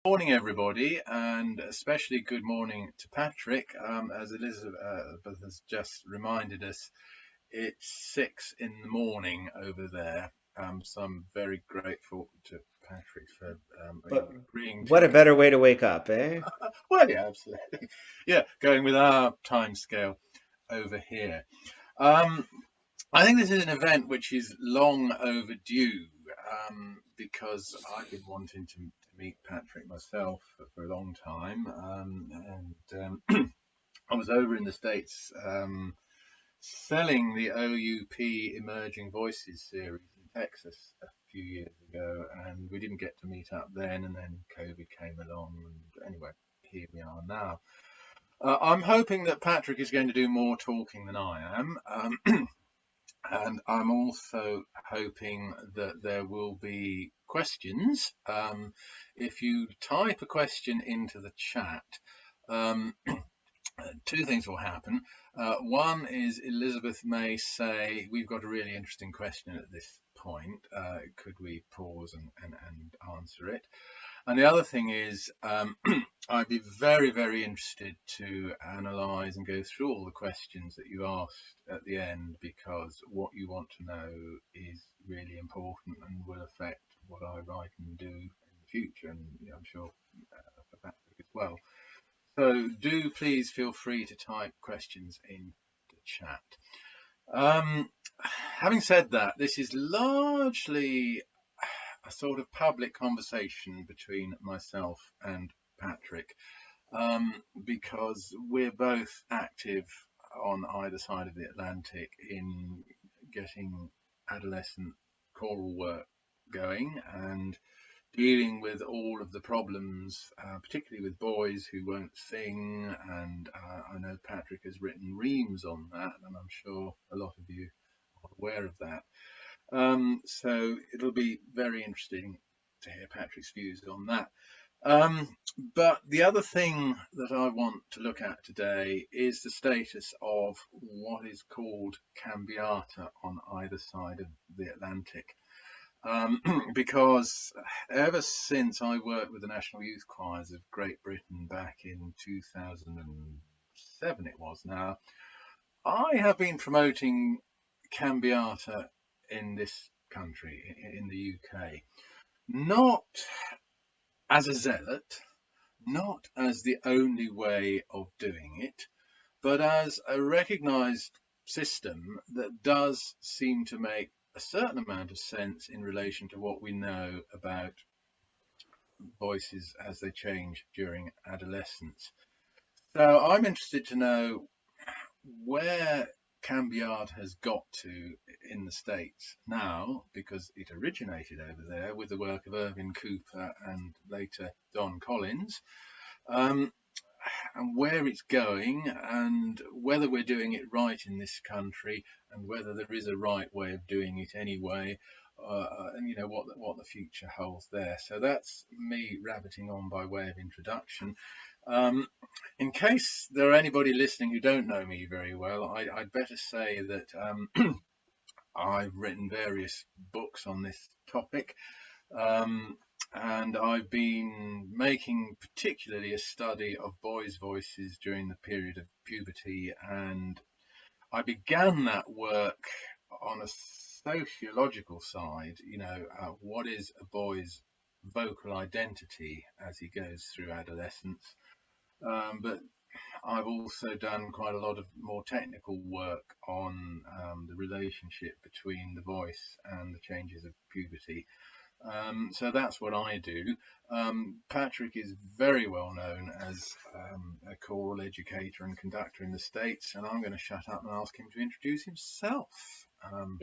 Morning, everybody, and especially good morning to Patrick. As Elizabeth has just reminded us, it's 6 in the morning over there. So I'm very grateful to Patrick for But agreeing what a to. better way to wake up, eh? Well, yeah, absolutely. Yeah, going with our time scale over here. Um, I think this is an event which is long overdue because I've been wanting to meet Patrick myself for a long time. I was over in the States selling the OUP Emerging Voices series in Texas a few years ago, and we didn't get to meet up then, and then COVID came along. And anyway, here we are now. I'm hoping that Patrick is going to do more talking than I am. And I'm also hoping that there will be questions. If you type a question into the chat, um, two things will happen. One is Elizabeth may say, we've got a really interesting question at this point. Could we pause and answer it? And the other thing is, I'd be very, very interested to analyse and go through all the questions that you asked at the end, because what you want to know is really important and will affect what I write and do in the future, and I'm sure for Patrick as well. So do please feel free to type questions in the chat. Having said that, this is largely a sort of public conversation between myself and Patrick, because we're both active on either side of the Atlantic in getting adolescent choral work going and dealing with all of the problems, particularly with boys who won't sing. And I know Patrick has written reams on that, and I'm sure a lot of you are aware of that. So it'll be very interesting to hear Patrick's views on that. Um, but the other thing that I want to look at today is the status of what is called cambiata on either side of the Atlantic. Because ever since I worked with the National Youth Choirs of Great Britain back in 2007, it was now, I have been promoting cambiata in this country, in the UK, not as a zealot, not as the only way of doing it, but as a recognized system that does seem to make a certain amount of sense in relation to what we know about voices as they change during adolescence. So I'm interested to know where cambiata has got to in the States now, because it originated over there with the work of Irvin Cooper and later Don Collins, um, and where it's going, and whether we're doing it right in this country, and whether there is a right way of doing it anyway, and what the future holds there. So that's me rabbiting on by way of introduction. Um, in case there are anybody listening who don't know me very well, I'd better say that I've written various books on this topic, um, and I've been making particularly a study of boys' voices during the period of puberty, and I began that work on a sociological side. What is a boy's vocal identity as he goes through adolescence? But I've also done quite a lot of more technical work on the relationship between the voice and the changes of puberty. So that's what I do. Patrick is very well known as a choral educator and conductor in the States, and I'm going to shut up and ask him to introduce himself. Um,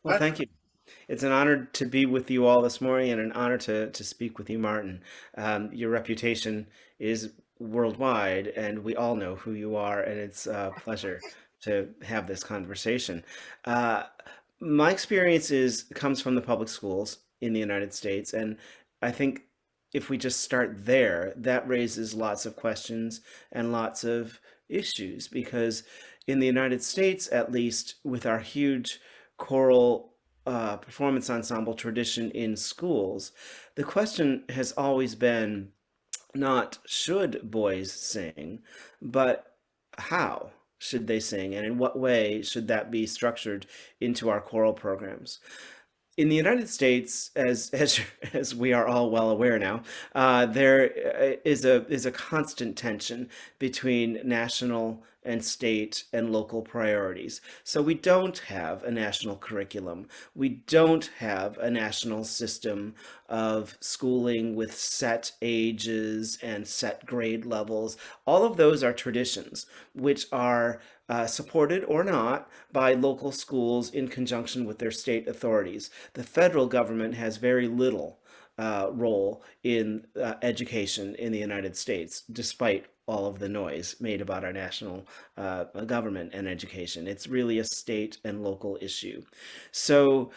Well, thank Patrick. you. It's an honor to be with you all this morning and an honor to speak with you, Martin. Your reputation is worldwide, and we all know who you are, and it's a pleasure to have this conversation. Uh, my experience comes from the public schools in the United States, and I think if we just start there, that raises lots of questions and lots of issues because in the United States, at least, with our huge choral performance ensemble tradition in schools, the question has always been not should boys sing, but how should they sing, and in what way should that be structured into our choral programs? In the United States, as we are all well aware now, there is a constant tension between national and state and local priorities. So we don't have a national curriculum. We don't have a national system of schooling with set ages and set grade levels. All of those are traditions, which are supported or not by local schools in conjunction with their state authorities. The federal government has very little role in education in the United States, despite all of the noise made about our national government and education. It's really a state and local issue. So,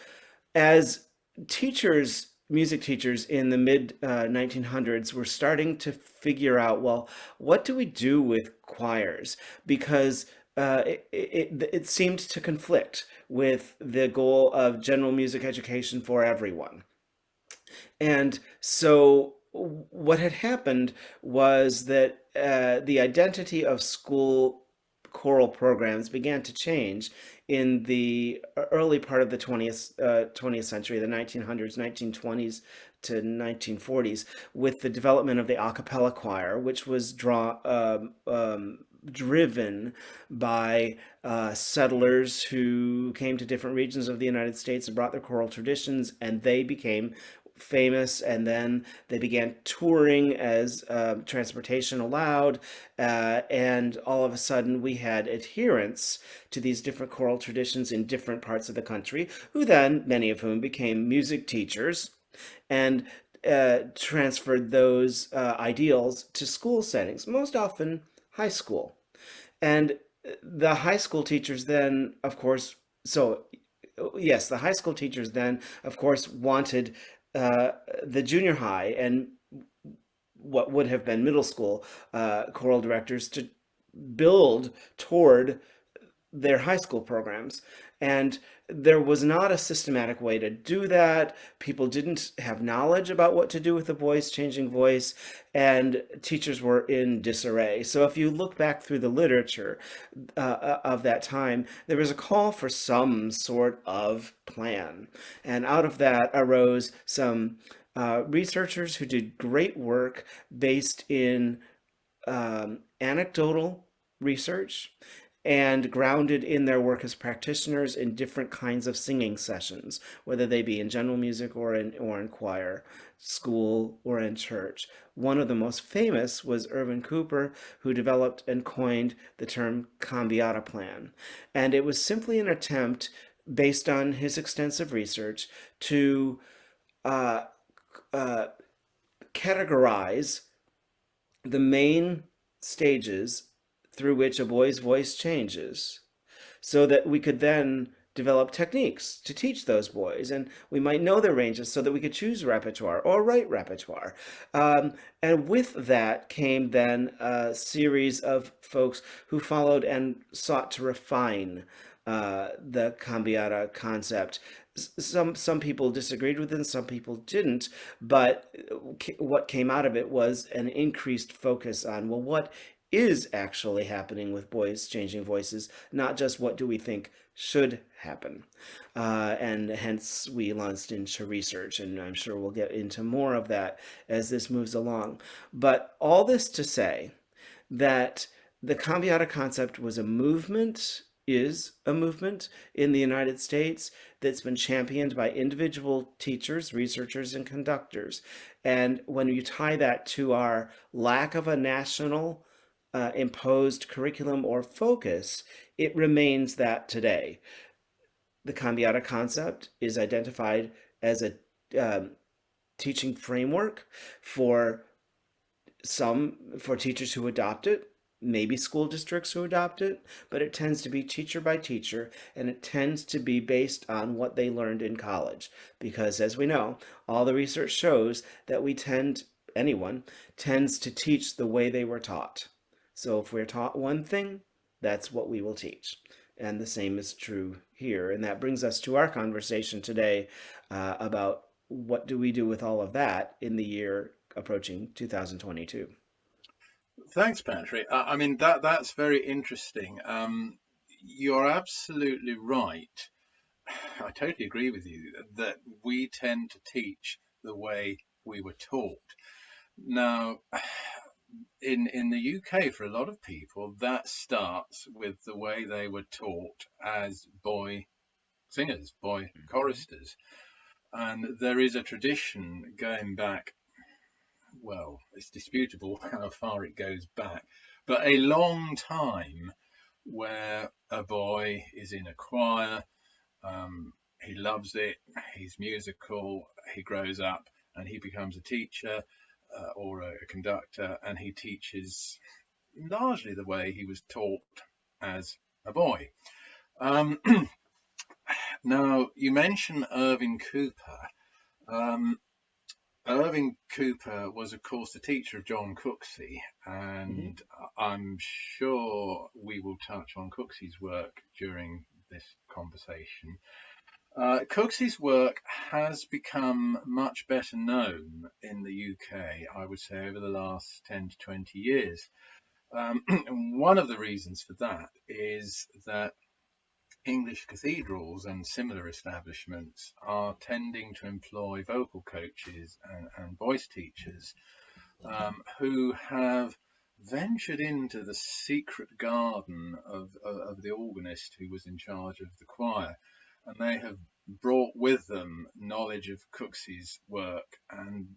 as teachers, music teachers in the mid 1900s were starting to figure out, well, what do we do with choirs? Because it seemed to conflict with the goal of general music education for everyone. And so what had happened was that the identity of school choral programs began to change in the early part of the 20th century, the 1900s, 1920s to 1940s, with the development of the a cappella choir, which was driven by settlers who came to different regions of the United States and brought their choral traditions, and they became famous, and then they began touring as transportation allowed, and all of a sudden we had adherents to these different choral traditions in different parts of the country, who then, many of whom became music teachers and transferred those ideals to school settings, most often high school. And the high school teachers then, of course, so yes, the high school teachers then, of course, wanted uh, the junior high and what would have been middle school choral directors to build toward their high school programs. And there was not a systematic way to do that. People didn't have knowledge about what to do with the voice, changing voice, and teachers were in disarray. So if you look back through the literature of that time, there was a call for some sort of plan. And out of that arose some researchers who did great work based in anecdotal research and grounded in their work as practitioners in different kinds of singing sessions, whether they be in general music or in choir, school, or in church. One of the most famous was Irvin Cooper, who developed and coined the term cambiata plan. And it was simply an attempt, based on his extensive research, to uh, uh, categorize the main stages through which a boy's voice changes so that we could then develop techniques to teach those boys, and we might know their ranges so that we could choose repertoire or write repertoire. And with that came then a series of folks who followed and sought to refine the cambiata concept. Some people disagreed with it and some people didn't, but what came out of it was an increased focus on, well, what is actually happening with boys changing voices, not just what do we think should happen. And hence we launched into research, and I'm sure we'll get into more of that as this moves along. But all this to say that the cambiata concept was a movement, is a movement in the United States that's been championed by individual teachers, researchers, and conductors. And when you tie that to our lack of a national imposed curriculum or focus, it remains that today. The cambiata concept is identified as a teaching framework for for teachers who adopt it, maybe school districts who adopt it, but it tends to be teacher by teacher, and it tends to be based on what they learned in college. Because as we know, all the research shows that anyone tends to teach the way they were taught. So if we're taught one thing, that's what we will teach. And the same is true here. And that brings us to our conversation today about what do we do with all of that in the year approaching 2022. Thanks, Patrick. I mean that's very interesting. You're absolutely right. I totally agree with you that we tend to teach the way we were taught. Now, in the UK, for a lot of people, that starts with the way they were taught as boy singers, boy choristers. And there is a tradition going back, well, it's disputable how far it goes back, but a long time where a boy is in a choir, he loves it, he's musical, he grows up and he becomes a teacher or a conductor, and he teaches largely the way he was taught as a boy. Um, Now, you mentioned Irving Cooper. Um, Irving Cooper was, of course, the teacher of John Cooksey, Mhm. and I'm sure we will touch on Cooksey's work during this conversation. Cooksey's work has become much better known in the UK, I would say, over the last 10 to 20 years. And one of the reasons for that is that English cathedrals and similar establishments are tending to employ vocal coaches and voice teachers who have ventured into the secret garden of the organist who was in charge of the choir. And they have brought with them knowledge of Cooksey's work, and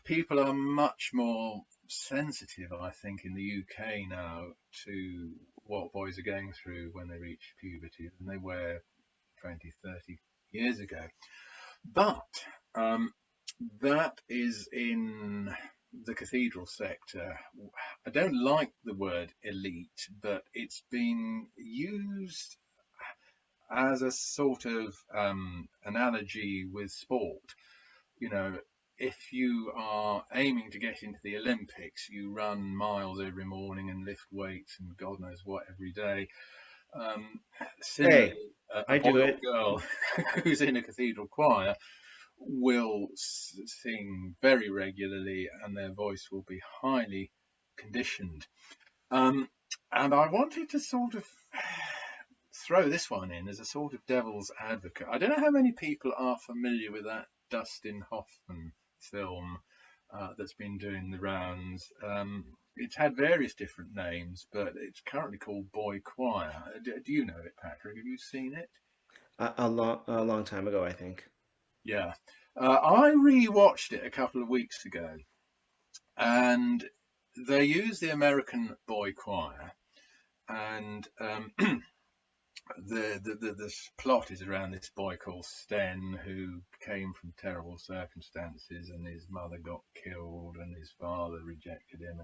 people are much more sensitive, I think, in the UK now to what boys are going through when they reach puberty than they were 20, 30 years ago. But um, that is in the cathedral sector. I don't like the word elite, but it's been used as a sort of analogy with sport. You know, if you are aiming to get into the Olympics, you run miles every morning and lift weights and God knows what every day. Um, Similarly, Hey, a I boy do or it. girl who's in a cathedral choir will sing very regularly and their voice will be highly conditioned. Um, and I wanted to sort of throw this one in as a sort of devil's advocate. I don't know how many people are familiar with that Dustin Hoffman film that's been doing the rounds. It's had various different names, but it's currently called Boy Choir. Do you know it, Patrick? Have you seen it? A long time ago, I think. Yeah. I rewatched it a couple of weeks ago, and they use the American Boy Choir, and this plot is around this boy called Sten who came from terrible circumstances, and his mother got killed, and his father rejected him,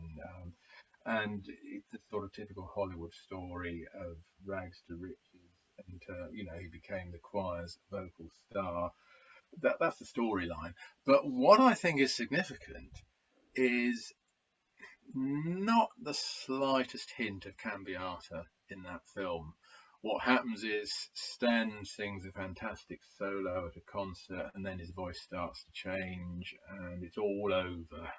and it's a sort of typical Hollywood story of rags to riches, and he became the choir's vocal star. That's the storyline. But what I think is significant is not the slightest hint of cambiata in that film. What happens is Stan sings a fantastic solo at a concert, and then his voice starts to change, and it's all over.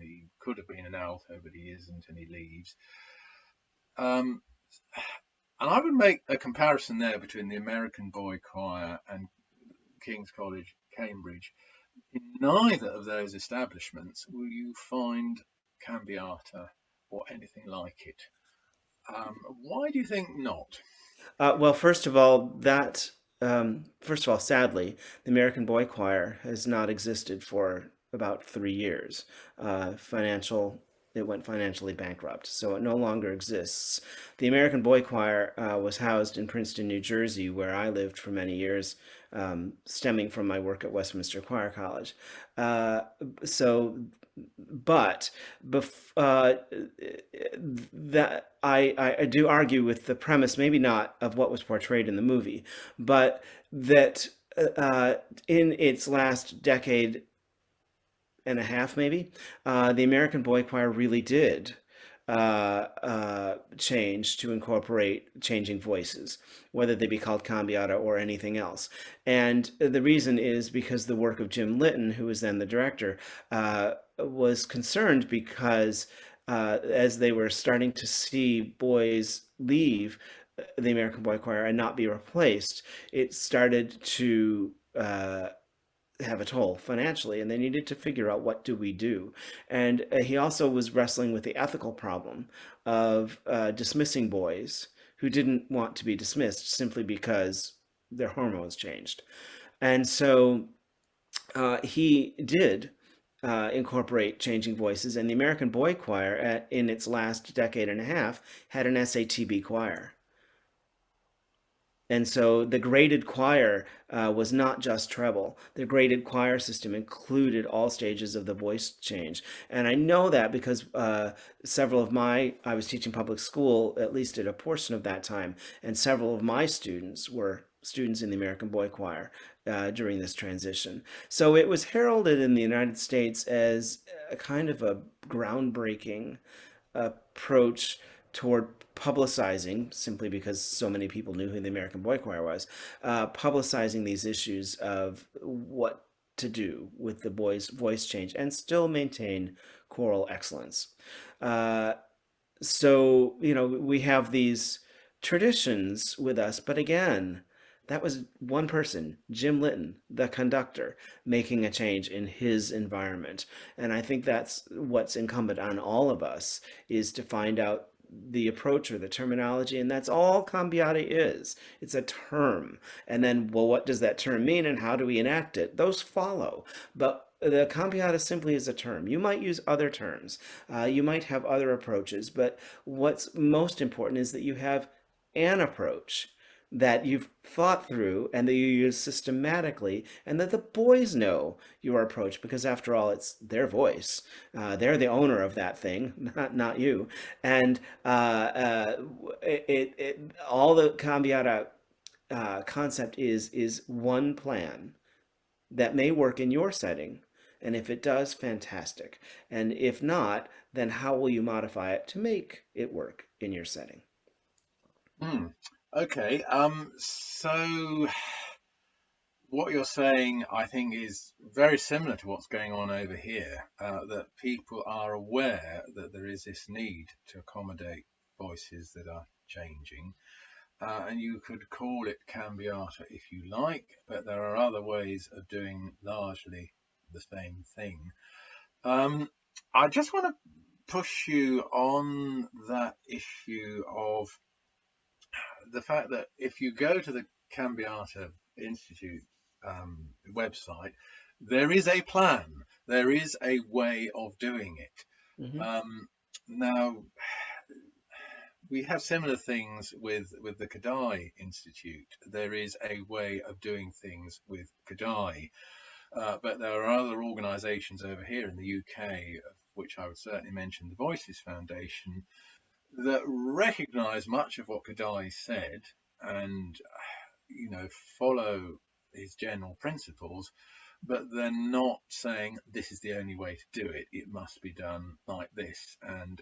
He could have been an alto, but he isn't, and he leaves. Um, and I would make a comparison there between the American Boy Choir and King's College, Cambridge. In neither of those establishments will you find cambiata or anything like it. Why do you think not? Well, first of all, first of all, sadly, the American Boy Choir has not existed for about 3 years. Financial, it went financially bankrupt, so it no longer exists. The American Boy Choir was housed in Princeton, New Jersey, where I lived for many years, stemming from my work at Westminster Choir College. Uh, so but that I do argue with the premise, maybe not of what was portrayed in the movie, but that uh, in its last decade and a half, maybe, the American Boy Choir really did change to incorporate changing voices, whether they be called cambiata or anything else. And the reason is because the work of Jim Litton, who was then the director, was concerned because as they were starting to see boys leave the American Boy Choir and not be replaced, it started to have a toll financially, and they needed to figure out what do we do. And he also was wrestling with the ethical problem of dismissing boys who didn't want to be dismissed simply because their hormones changed. And so he did incorporate changing voices, and the American Boy Choir, in its last decade and a half, had an SATB choir. And so the graded choir was not just treble. The graded choir system included all stages of the voice change. And I know that because I was teaching public school at least at a portion of that time, and several of my students were students in the American Boy Choir during this transition. So it was heralded in the United States as a kind of a groundbreaking approach toward publicizing, simply because so many people knew who the American Boy Choir was, publicizing these issues of what to do with the boys' voice change and still maintain choral excellence. Uh, so, we have these traditions with us, but again, that was one person, Jim Litton, the conductor, making a change in his environment. And I think that's what's incumbent on all of us, is to find out the approach or the terminology, and that's all cambiata is. It's a term. And then, well, what does that term mean and how do we enact it? Those follow. But the cambiata simply is a term. You might use other terms. You might have other approaches, but what's most important is that you have an approach that you've thought through and that you use systematically, and that the boys know your approach, because after all, it's their voice. They're the owner of that thing, not you. And all the cambiata concept is one plan that may work in your setting. And if it does, fantastic. And if not, then how will you modify it to make it work in your setting? Hmm. Okay. So what you're saying, I think, is very similar to what's going on over here. That people are aware that there is this need to accommodate voices that are changing, and you could call it cambiata if you like, but there are other ways of doing largely the same thing. Um, I just want to push you on that issue of the fact that if you go to the Cambiata Institute website, there is a plan, there is a way of doing it. Hmm. Now, we have similar things with the Kadai Institute. There is a way of doing things with Kadai, but there are other organisations over here in the UK, of which I would certainly mention the Voices Foundation, that recognise much of what Kadai said and follow his general principles, but they're not saying this is the only way to do it. It must be done like this, and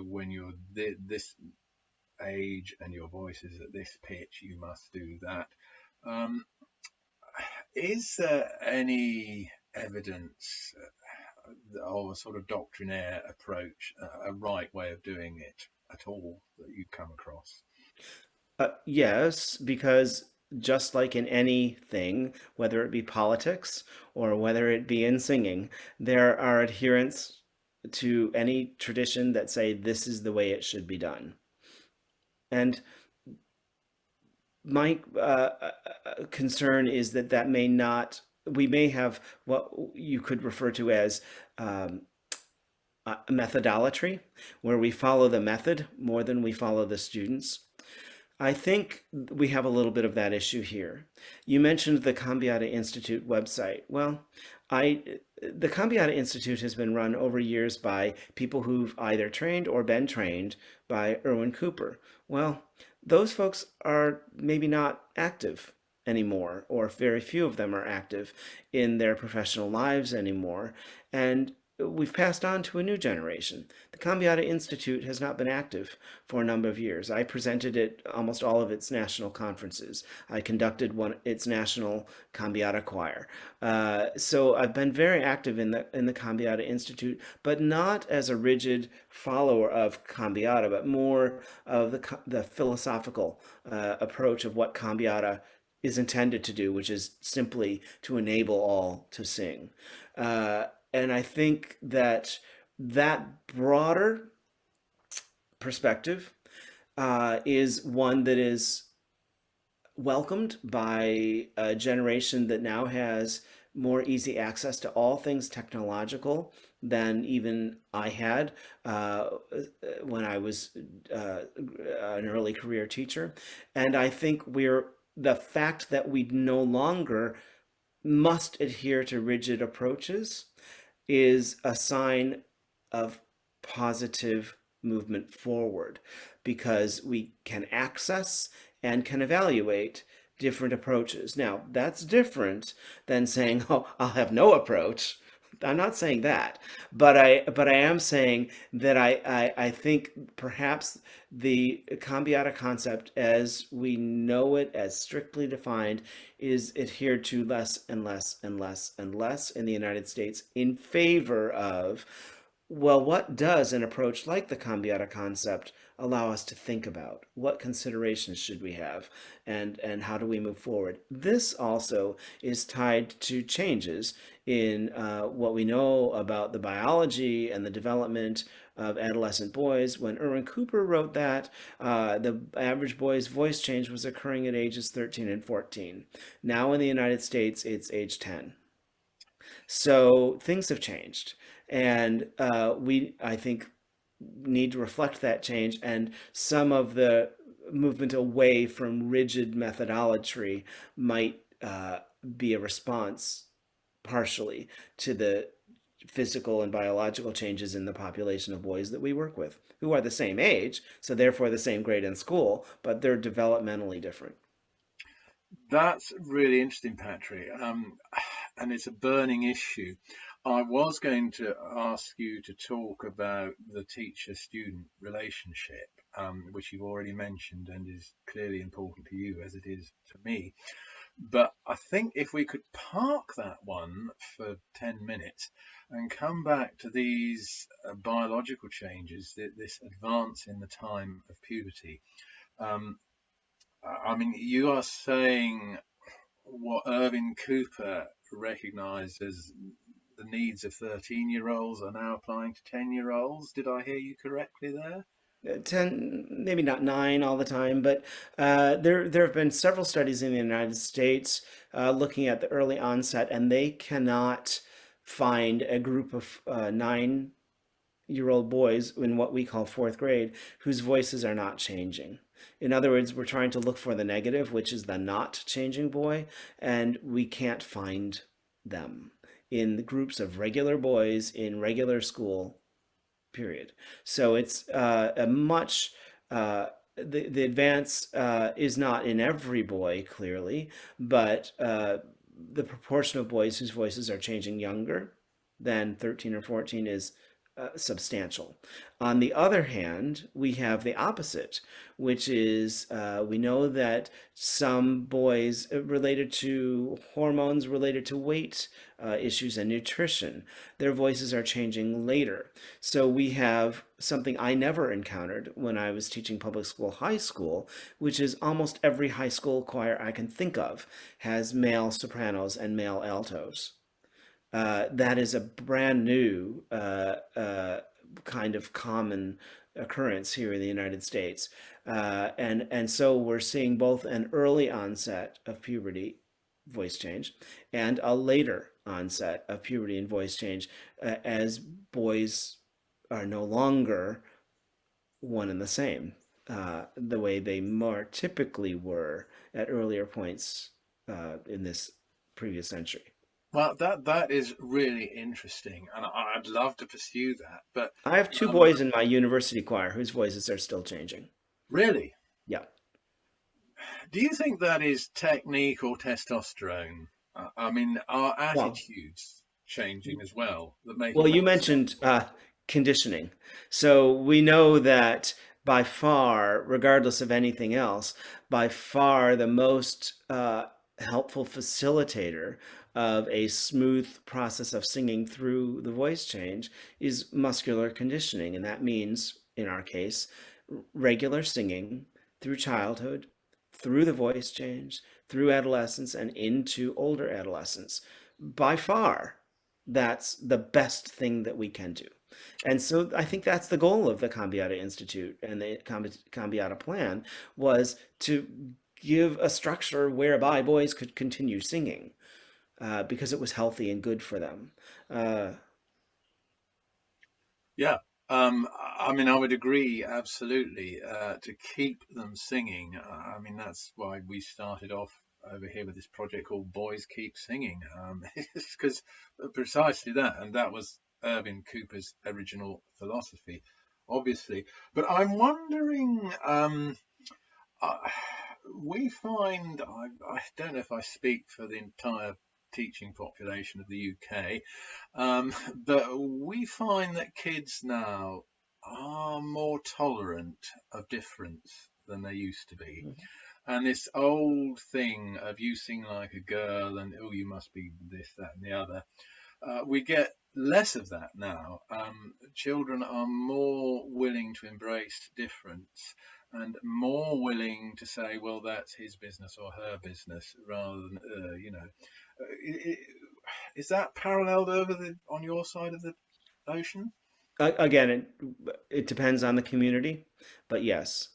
when you're this age and your voice is at this pitch, you must do that. Um, is there any evidence of a sort of doctrinaire approach, a right way of doing it at all that you come across? Yes, because just like in anything, whether it be politics or whether it be in singing, there are adherents to any tradition that say this is the way it should be done. And my concern is that we may have what you could refer to as um, methodolatry, where we follow the method more than we follow the students. I think we have a little bit of that issue here. You mentioned the Cambiata Institute website. Well, I the Cambiata Institute has been run over years by people who've either trained or been trained by Erwin Cooper. Well, those folks are maybe not active anymore, or very few of them are active in their professional lives anymore. And we've passed on to a new generation. The Cambiata Institute has not been active for a number of years. I presented at almost all of its national conferences. I conducted its national Cambiata choir. So I've been very active in the Cambiata Institute, but not as a rigid follower of Cambiata, but more of the philosophical approach of what Cambiata is intended to do, which is simply to enable all to sing. Uh, and I think that that broader perspective is one that is welcomed by a generation that now has more easy access to all things technological than even I had when I was an early career teacher. And I think the fact that we no longer must adhere to rigid approaches is a sign of positive movement forward because we can access and can evaluate different approaches. Now, that's different than saying, "Oh, I'll have no approach." I'm not saying that, but I am saying that I think perhaps the cambiata concept, as we know it, as strictly defined, is adhered to less and less and less and less in the United States in favor of, well, what does an approach like the cambiata concept allow us to think about? What considerations should we have? And how do we move forward? This also is tied to changes in what we know about the biology and the development of adolescent boys. When Erwin Cooper wrote that, the average boy's voice change was occurring at ages 13 and 14. Now in the United States, it's age 10. So things have changed, and I think, need to reflect that change and some of the movement away from rigid methodology might be a response partially to the physical and biological changes in the population of boys that we work with, who are the same age, so therefore the same grade in school, but they're developmentally different. That's really interesting, Patrick. And it's a burning issue. I was going to ask you to talk about the teacher-student relationship, which you've already mentioned and is clearly important to you as it is to me. But I think if we could park that one for 10 minutes and come back to these biological changes, this advance in the time of puberty. Um, I mean, you are saying what Irving Cooper recognized as the needs of 13-year-olds are now applying to 10-year-olds. Did I hear you correctly there? 10, maybe not 9 all the time, but there have been several studies in the United States looking at the early onset, and they cannot find a group of 9-year-old boys in what we call fourth grade whose voices are not changing. In other words, we're trying to look for the negative, which is the not changing boy, and we can't find them in the groups of regular boys in regular school, period. So it's a much the advance is not in every boy clearly, but the proportion of boys whose voices are changing younger than 13 or 14 is substantial. On the other hand, we have the opposite, which is we know that some boys related to hormones, related to weight issues and nutrition, their voices are changing later. So we have something I never encountered when I was teaching public school high school, which is almost every high school choir I can think of has male sopranos and male altos. That is a brand new kind of common occurrence here in the United States. And so we're seeing both an early onset of puberty voice change and a later onset of puberty and voice change as boys are no longer one and the same, the way they more typically were at earlier points in this previous century. Well, that is really interesting, and I'd love to pursue that. But I have two um, boys in my university choir whose voices are still changing. really, Yeah. do you think that is technique or testosterone? I mean, our Well, attitudes. changing as well that make Well, it you more mentioned acceptable. conditioning. So we know that by far, regardless of anything else, by far the most helpful facilitator of a smooth process of singing through the voice change is muscular conditioning. And that means, in our case, regular singing through childhood, through the voice change, through adolescence, and into older adolescence. By far, that's the best thing that we can do. And so I think that's the goal of the Cambiata Institute and the Cambiata Plan was to give a structure whereby boys could continue singing because it was healthy and good for them. Uh, Yeah. I mean, I would agree absolutely to keep them singing. I mean, that's why we started off over here with this project called Boys Keep Singing. It's because precisely that, and that was Irving Cooper's original philosophy, obviously. But I'm wondering, uh, we find, I don't know if I speak for the entire teaching population of the UK, but we find that kids now are more tolerant of difference than they used to be. And this old thing of you sing like a girl and oh, you must be this, that, and the other, we get less of that now. Children are more willing to embrace difference and more willing to say, well, that's his business or her business, rather than, is that paralleled over on your side of the ocean? Again, it depends on the community, but yes.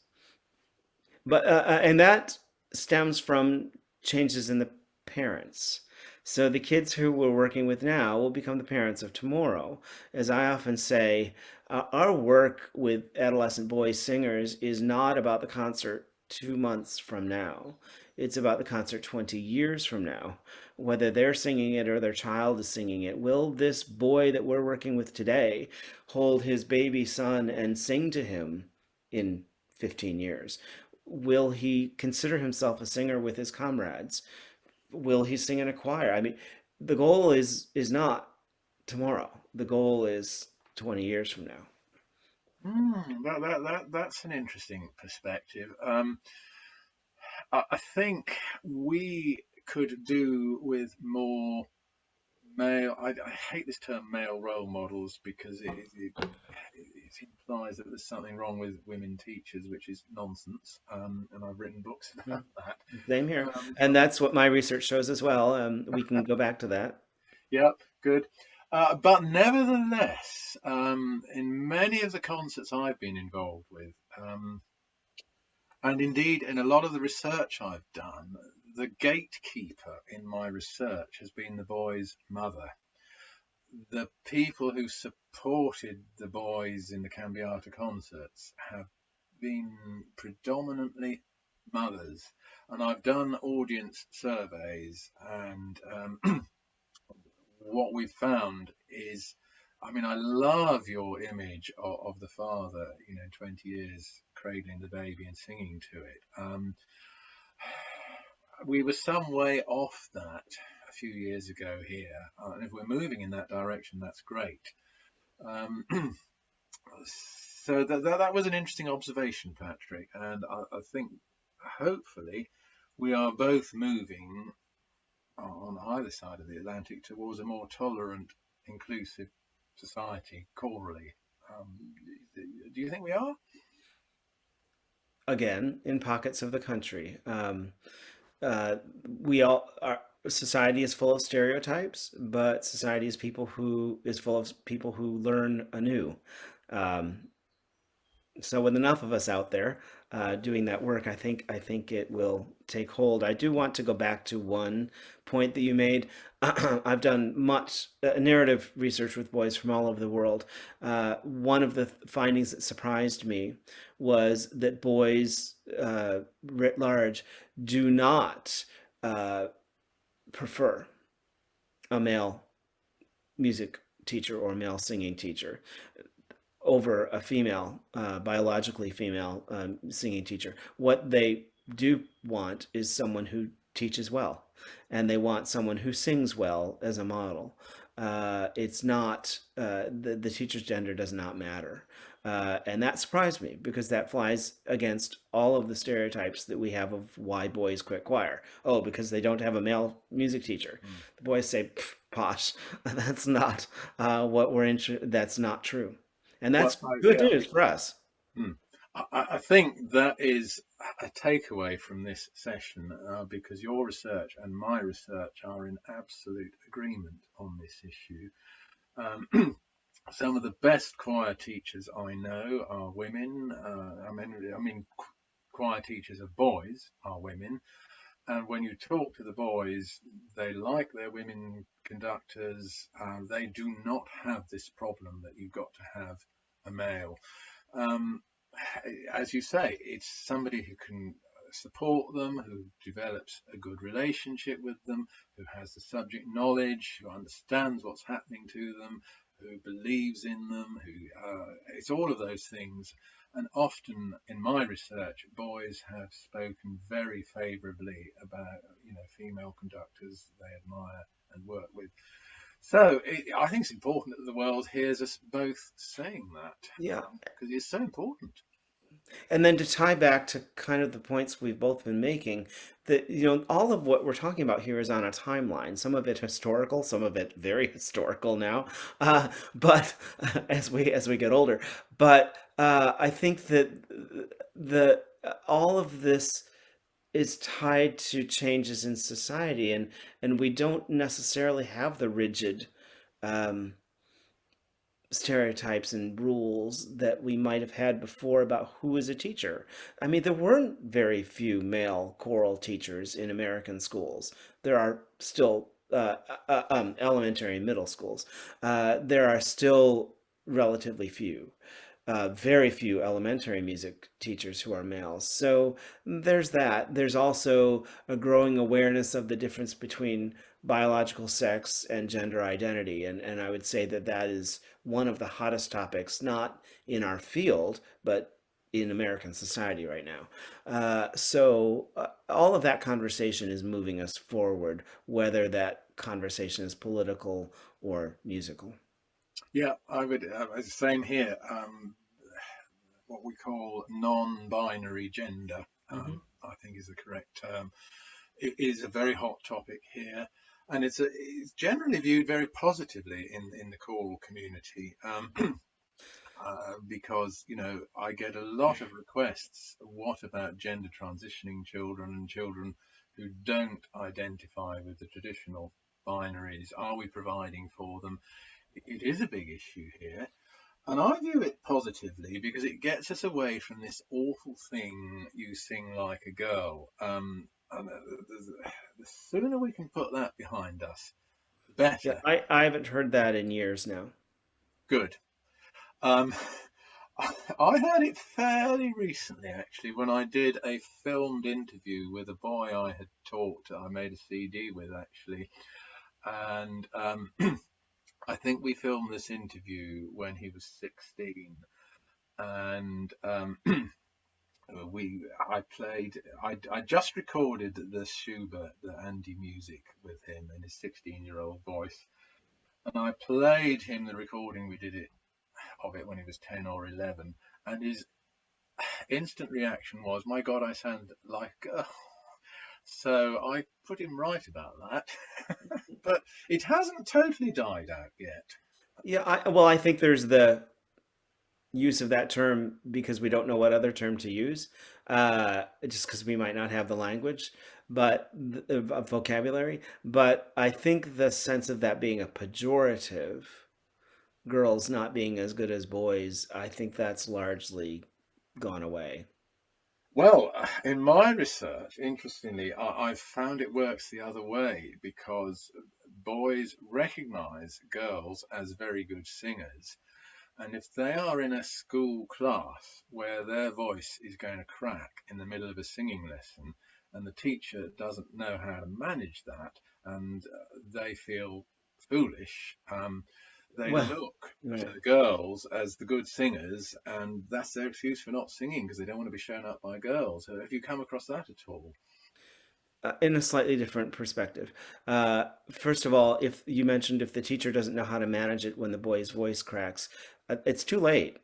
But and that stems from changes in the parents. So the kids who we're working with now will become the parents of tomorrow. As I often say, our work with adolescent boys singers is not about the concert 2 months from now. It's about the concert 20 years from now. Whether they're singing it or their child is singing it, will this boy that we're working with today hold his baby son and sing to him in 15 years? Will he consider himself a singer with his comrades? Will he sing in a choir? I mean, the goal is not tomorrow. The goal is 20 years from now. That's an interesting perspective. I think we could do with more male. I hate this term male role models because it implies that there's something wrong with women teachers, which is nonsense. And I've written books Hmm. about that. Same here. Um, And that's what my research shows as well. We can go back to that. Yep, good. But nevertheless, in many of the concerts I've been involved with, and indeed in a lot of the research I've done, the gatekeeper in my research has been the boy's mother. The people who supported the boys in the Cambiata concerts have been predominantly mothers. And I've done audience surveys, and what we've found is, I mean, I love your image of the father, 20 years cradling the baby and singing to it. We were some way off that a few years ago here. And if we're moving in that direction, that's great. Um, so that was an interesting observation, Patrick. And I think hopefully we are both moving on either side of the Atlantic towards a more tolerant, inclusive society, chorally. Um, do you think we are? Again, in pockets of the country. We all our society is full of stereotypes, but society is full of people who learn anew. Um, so with enough of us out there doing that work, I think it will take hold. I do want to go back to one point that you made. I've done much narrative research with boys from all over the world. One of the findings that surprised me was that boys writ large do not uh, prefer a male music teacher or male singing teacher over a female, biologically female singing teacher. What they do want is someone who teaches well, and they want someone who sings well as a model. It's not the teacher's gender does not matter, and that surprised me because that flies against all of the stereotypes that we have of why boys quit choir. Oh, because they don't have a male music teacher. Mm. The boys say, "Posh." That's not what we're interested. That's not true, and Well, that's good yeah. news for us. Mm. I think that is a takeaway from this session, because your research and my research are in absolute agreement on this issue. Some of the best choir teachers I know are women. I mean, choir teachers of boys are women, and when you talk to the boys, they like their women conductors. They do not have this problem that you've got to have a male. Um, as you say, it's somebody who can support them, who develops a good relationship with them, who has the subject knowledge, who understands what's happening to them, who believes in them, who it's all of those things. And often in my research, boys have spoken very favourably about female conductors they admire and work with. So I think it's important that the world hears us both saying that, Yeah, because it's so important. and then to tie back to kind of the points we've both been making, that all of what we're talking about here is on a timeline. Some of it historical, some of it very historical now, but as we get older. But I think that the all of this is tied to changes in society, and we don't necessarily have the rigid um, stereotypes and rules that we might have had before about who is a teacher. I mean, there weren't very few male choral teachers in American schools. There are still elementary and middle schools. There are still relatively few. Very few elementary music teachers who are males. So there's that. There's also a growing awareness of the difference between biological sex and gender identity. And I would say that that is one of the hottest topics, not in our field, but in American society right now. So all of that conversation is moving us forward, whether that conversation is political or musical. Yeah, I would. Same here. What we call non-binary gender, Hmm. I think is the correct term. It is a very hot topic here, and it's generally viewed very positively in the choral community. Because I get a lot of requests. What about gender transitioning children and children who don't identify with the traditional binaries? Are we providing for them? It is a big issue here. And I view it positively because it gets us away from this awful thing, you sing like a girl. The sooner we can put that behind us, the Yeah, better. I haven't heard that in years now. Good. Um, I heard it fairly recently, actually, when I did a filmed interview with a boy I had taught. I made a CD with, actually. And I think we filmed this interview when he was 16. And I just recorded the Schubert, the Andy music with him in his 16-year-old voice. And I played him the recording we did of it when he was 10 or 11. And his instant reaction was, "My God, I sound like a girl." So I put him right about that. But it hasn't totally died out yet. Yeah, well, I think there's the use of that term because we don't know what other term to use, just because we might not have the language, but vocabulary. But I think the sense of that being a pejorative, girls not being as good as boys, I think that's largely gone away. Well, in my research, interestingly, I've found it works the other way because boys recognize girls as very good singers. And if they are in a school class where their voice is going to crack in the middle of a singing lesson and the teacher doesn't know how to manage that and they feel foolish, they Well, look to right. the girls as the good singers, and that's their excuse for not singing because they don't want to be shown up by girls. Have you come across that at all? In a slightly different perspective. First of all, if you mentioned if the teacher doesn't know how to manage it when the boy's voice cracks, it's too late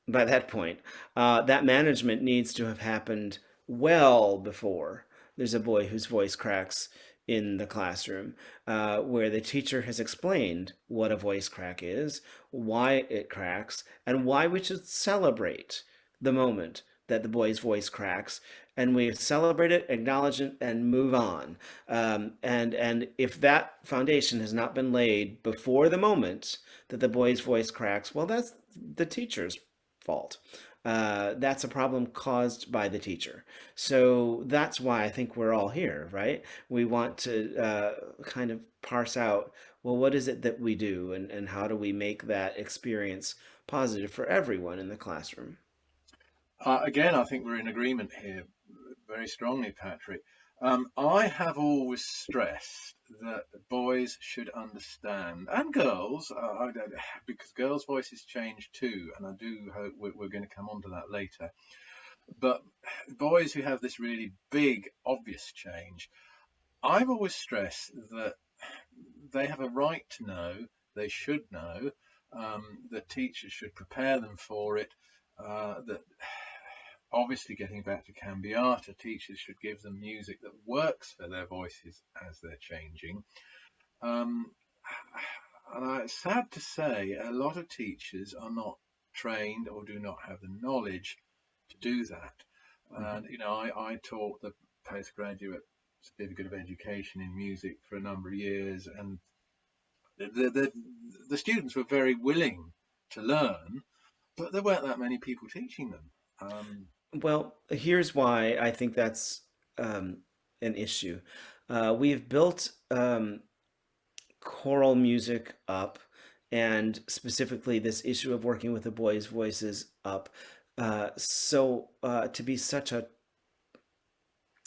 by that point. That management needs to have happened well before there's a boy whose voice cracks in the classroom, where the teacher has explained what a voice crack is, why it cracks, and why we should celebrate the moment that the boy's voice cracks, and we celebrate it, acknowledge it, and move on. And if that foundation has not been laid before the moment that the boy's voice cracks, well, that's the teacher's fault. That's a problem caused by the teacher. So that's why I think we're all here, right? We want to kind of parse out, well, what is it that we do, and how do we make that experience positive for everyone in the classroom? Again, I think we're in agreement here very strongly, Patrick. I have always stressed that boys should understand, and girls, because girls' voices change too, and I do hope we're going to come on to that later. But boys who have this really big, obvious change, I've always stressed that they have a right to know, they should know, that teachers should prepare them for it, that obviously getting back to cambiata, teachers should give them music that works for their voices as they're changing. Um, and it's sad to say a lot of teachers are not trained or do not have the knowledge to do that. Mhm. And I taught the postgraduate certificate of education in music for a number of years, and the the, the students were very willing to learn, but there weren't that many people teaching them. Well, here's why I think that's um, an issue. We've built choral music up, and specifically this issue of working with the boys' voices up. To be such a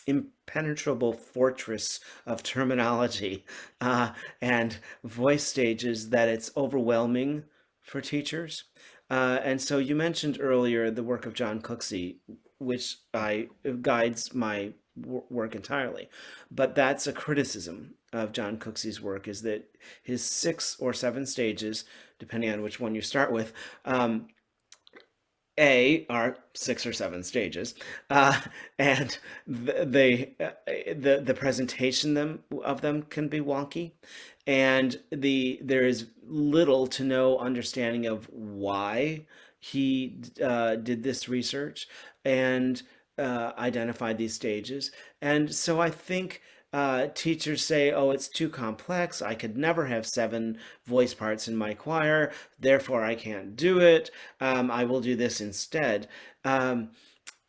impenetrable fortress of terminology and voice stages that it's overwhelming for teachers. And so you mentioned earlier the work of John Cooksey, which I guides my work entirely. But that's a criticism of John Cooksey's work, is that his 6 or 7 stages, depending on which one you start with, are 6 or 7 stages, uh, and the presentation of them can be wonky, and there is little to no understanding of why he did this research and identified these stages, and so I think. Teachers say, oh, it's too complex. I could never have 7 voice parts in my choir, therefore I can't do it. I will do this instead. Um,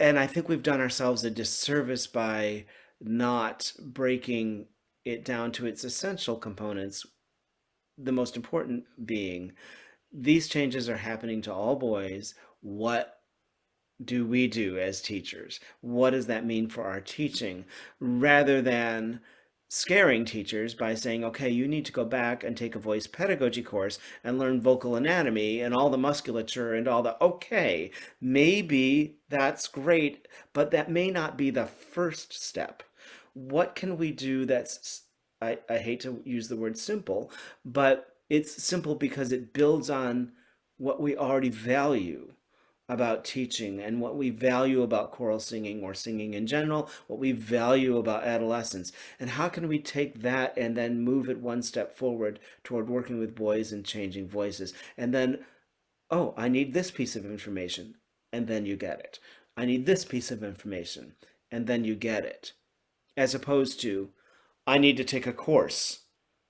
and I think we've done ourselves a disservice by not breaking it down to its essential components, the most important being these changes are happening to all boys. What do we do as teachers? What does that mean for our teaching? Rather than scaring teachers by saying, okay, you need to go back and take a voice pedagogy course and learn vocal anatomy and all the musculature and all the, okay, maybe that's great, but that may not be the first step. What can we do that's, I hate to use the word simple, but it's simple because it builds on what we already value about teaching and what we value about choral singing or singing in general, what we value about adolescence. And how can we take that and then move it one step forward toward working with boys and changing voices? And then, oh, I need this piece of information. And then you get it. I need this piece of information. And then you get it. As opposed to, I need to take a course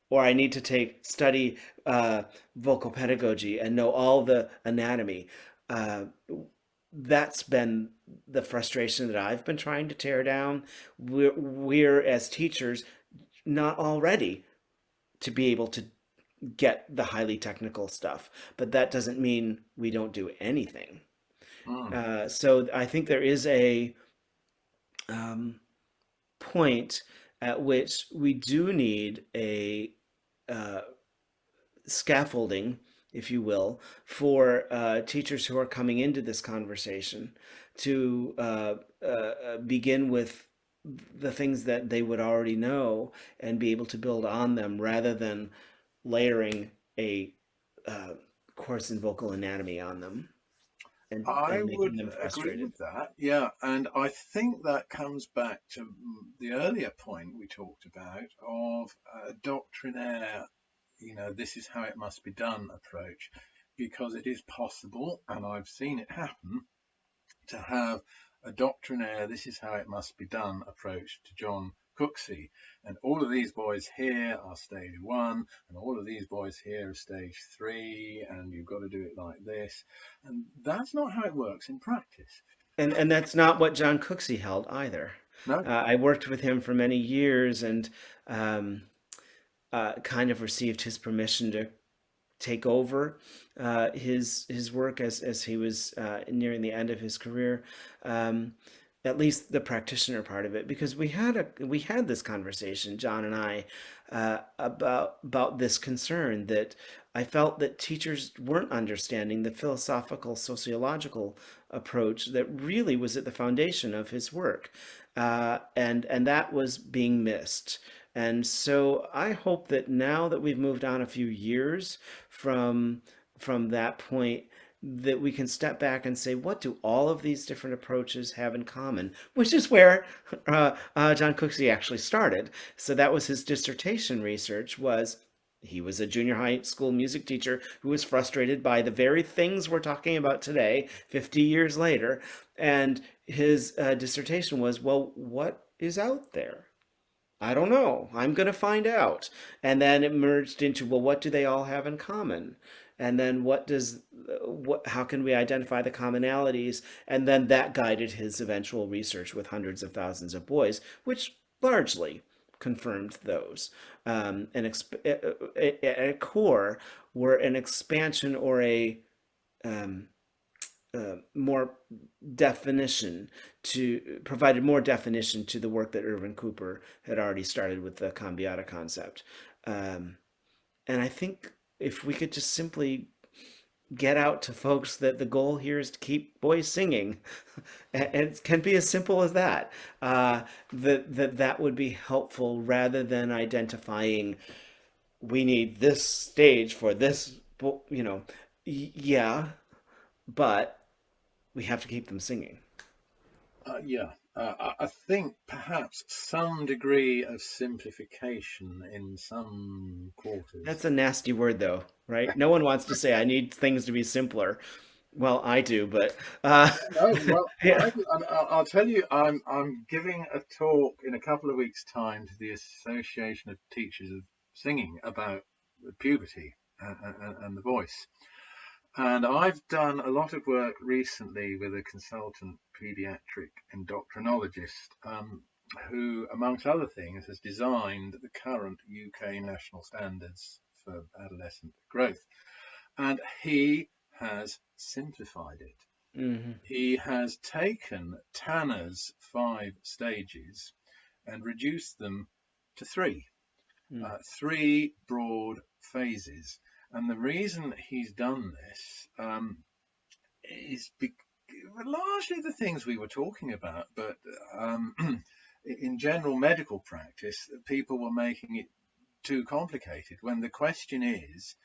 or I need to study vocal pedagogy and know all the anatomy. Uh, that's been the frustration that I've been trying to tear down. We're as teachers not all ready to be able to get the highly technical stuff, but that doesn't mean we don't do anything. Mm, So I think there is a um, point at which we do need a uh, scaffolding, if you will, for teachers who are coming into this conversation to begin with the things that they would already know and be able to build on them rather than layering a uh, course in vocal anatomy on them I and would making them agree frustrated. with that. Yeah, and I think that comes back to the earlier point we talked about of a doctrinaire, this is how it must be done approach, because it is possible, and I've seen it happen, to have a doctrinaire, this is how it must be done approach to John Cooksey. And all of these boys here are stage one, and all of these boys here are stage three, and you've got to do it like this. And that's not how it works in practice. And that's not what John Cooksey held either. No. I worked with him for many years and um, kind of received his permission to take over his work as he was nearing the end of his career. Um, at least the practitioner part of it, because we had this conversation, John and I, about this concern that I felt that teachers weren't understanding the philosophical sociological approach that really was at the foundation of his work, and that was being missed. And so I hope that now that we've moved on a few years from that point, that we can step back and say, what do all of these different approaches have in common? Which is where John Cooksey actually started. So that was his dissertation research. Was he was a junior high school music teacher who was frustrated by the very things we're talking about today, 50 years later, and his dissertation was, well, what is out there? I don't know. I'm going to find out. And then it merged into, well, what do they all have in common? And then how can we identify the commonalities? And then that guided his eventual research with hundreds of thousands of boys, which largely confirmed those. At a core, were an expansion or a um, more definition to provided more definition to the work that Irvin Cooper had already started with the cambiata concept. Um, and I think if we could just simply get out to folks that the goal here is to keep boys singing, and it can be as simple as that, that would be helpful rather than identifying we need this stage for this, yeah, but we have to keep them singing. Yeah, I think perhaps some degree of simplification in some quarters. That's a nasty word, though, right? No one wants to say, I need things to be simpler. Well, I do, but No, well, yeah. I'll tell you, I'm giving a talk in a couple of weeks' time to the Association of Teachers of Singing about puberty and the voice. And I've done a lot of work recently with a consultant pediatric endocrinologist who, amongst other things, has designed the current UK national standards for adolescent growth. And he has simplified it. Hmm. He has taken Tanner's 5 stages and reduced them to three broad phases. And the reason he's done this is largely the things we were talking about, but um, in general medical practice, people were making it too complicated when the question is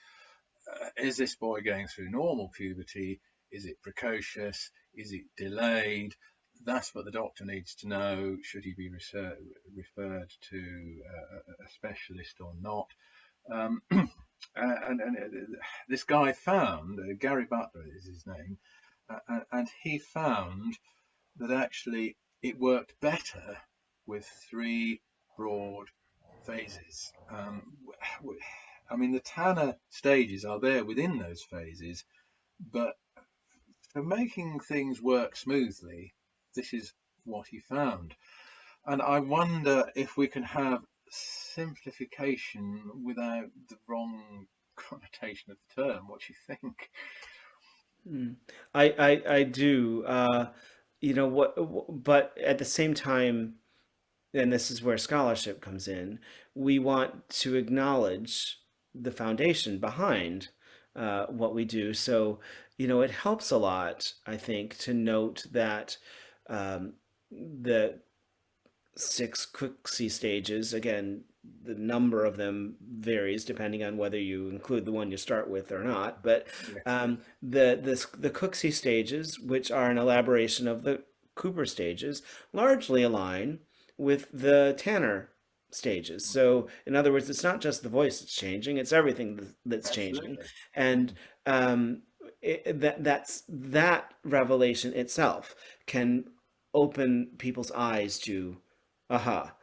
this boy going through normal puberty? Is it precocious? Is it delayed? That's what the doctor needs to know. Should he be referred to a specialist or not? Um, and this guy found, Gary Butler is his name, and he found that actually it worked better with 3 broad phases. I mean, the Tanner stages are there within those phases, but for making things work smoothly, this is what he found. And I wonder if we can have simplification without the wrong connotation of the term. What do you think? Mm. I do. But at the same time, and this is where scholarship comes in, we want to acknowledge the foundation behind what we do. So, it helps a lot, I think, to note that um, the six Cooksey stages. Again, the number of them varies depending on whether you include the one you start with or not. But Yes, yes. the Cooksey stages, which are an elaboration of the Cooper stages, largely align with the Tanner stages. So, in other words, it's not just the voice that's changing; it's everything that's changing, Absolutely. and Mm. um, that revelation itself can open people's eyes to aha.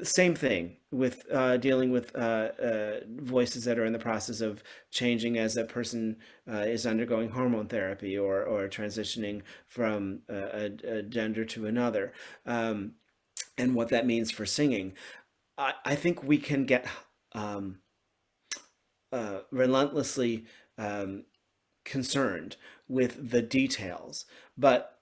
Same thing with dealing with voices that are in the process of changing as a person is undergoing hormone therapy or transitioning from a gender to another, and what that means for singing. I think we can get um, relentlessly um, concerned with the details, but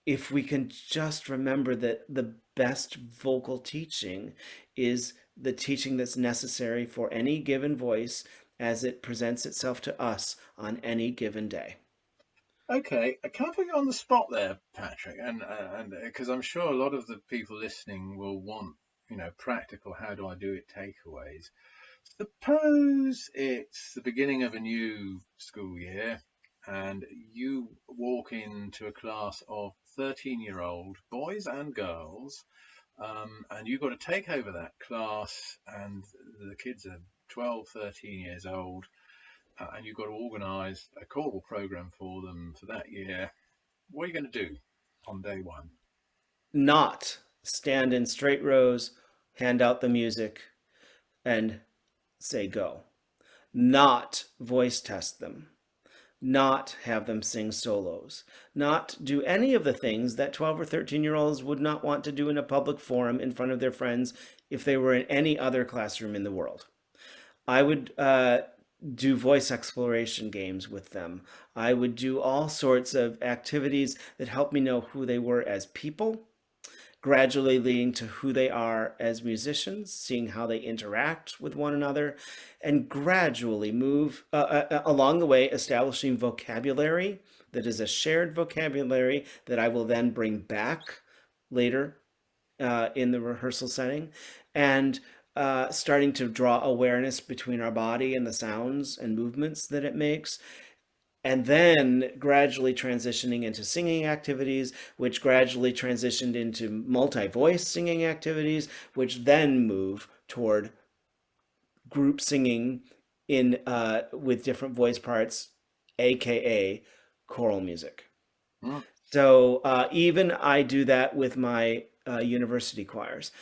if we can just remember that the best vocal teaching is the teaching that's necessary for any given voice as it presents itself to us on any given day. Okay, I can't put you on the spot there, Patrick, and because I'm sure a lot of the people listening will want, practical how do I do it takeaways. Suppose it's the beginning of a new school year and you walk into a class of 13-year-old boys and girls, and you've got to take over that class, and the kids are 12, 13 years old, and you've got to organise a choral program for them for that year. What are you going to do on day one? Not stand in straight rows, hand out the music, and say go. Not voice test them. Not have them sing solos, not do any of the things that 12 or 13-year-olds would not want to do in a public forum in front of their friends if they were in any other classroom in the world. I would do voice exploration games with them. I would do all sorts of activities that help me know who they were as people, gradually leading to who they are as musicians, seeing how they interact with one another, and gradually move along the way, establishing vocabulary that is a shared vocabulary that I will then bring back later in the rehearsal setting, and starting to draw awareness between our body and the sounds and movements that it makes, and then gradually transitioning into singing activities, which gradually transitioned into multi-voice singing activities, which then move toward group singing in with different voice parts, aka choral music. Hmm. So even I do that with my university choirs.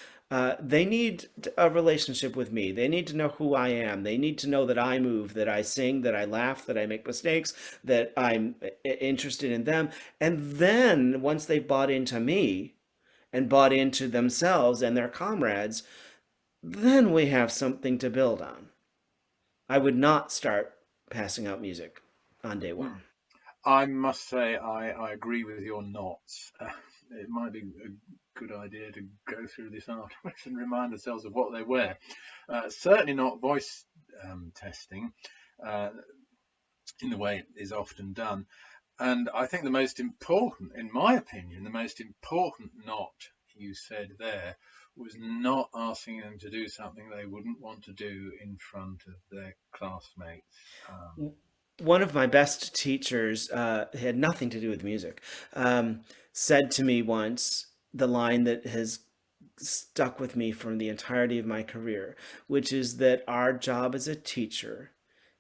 They need a relationship with me. They need to know who I am. They need to know that I move, that I sing, that I laugh, that I make mistakes, that I'm interested in them. And then once they've bought into me and bought into themselves and their comrades, then we have something to build on. I would not start passing out music on day Hmm. one. I must say I agree with your knots. It might be a good idea to go through this afterwards and remind ourselves of what they were. Certainly not voice testing uh, in the way it is often done. And I think the most important, in my opinion, the most important knot you said there was not asking them to do something they wouldn't want to do in front of their classmates. One of my best teachers had nothing to do with music, said to me once the line that has stuck with me from the entirety of my career, which is that our job as a teacher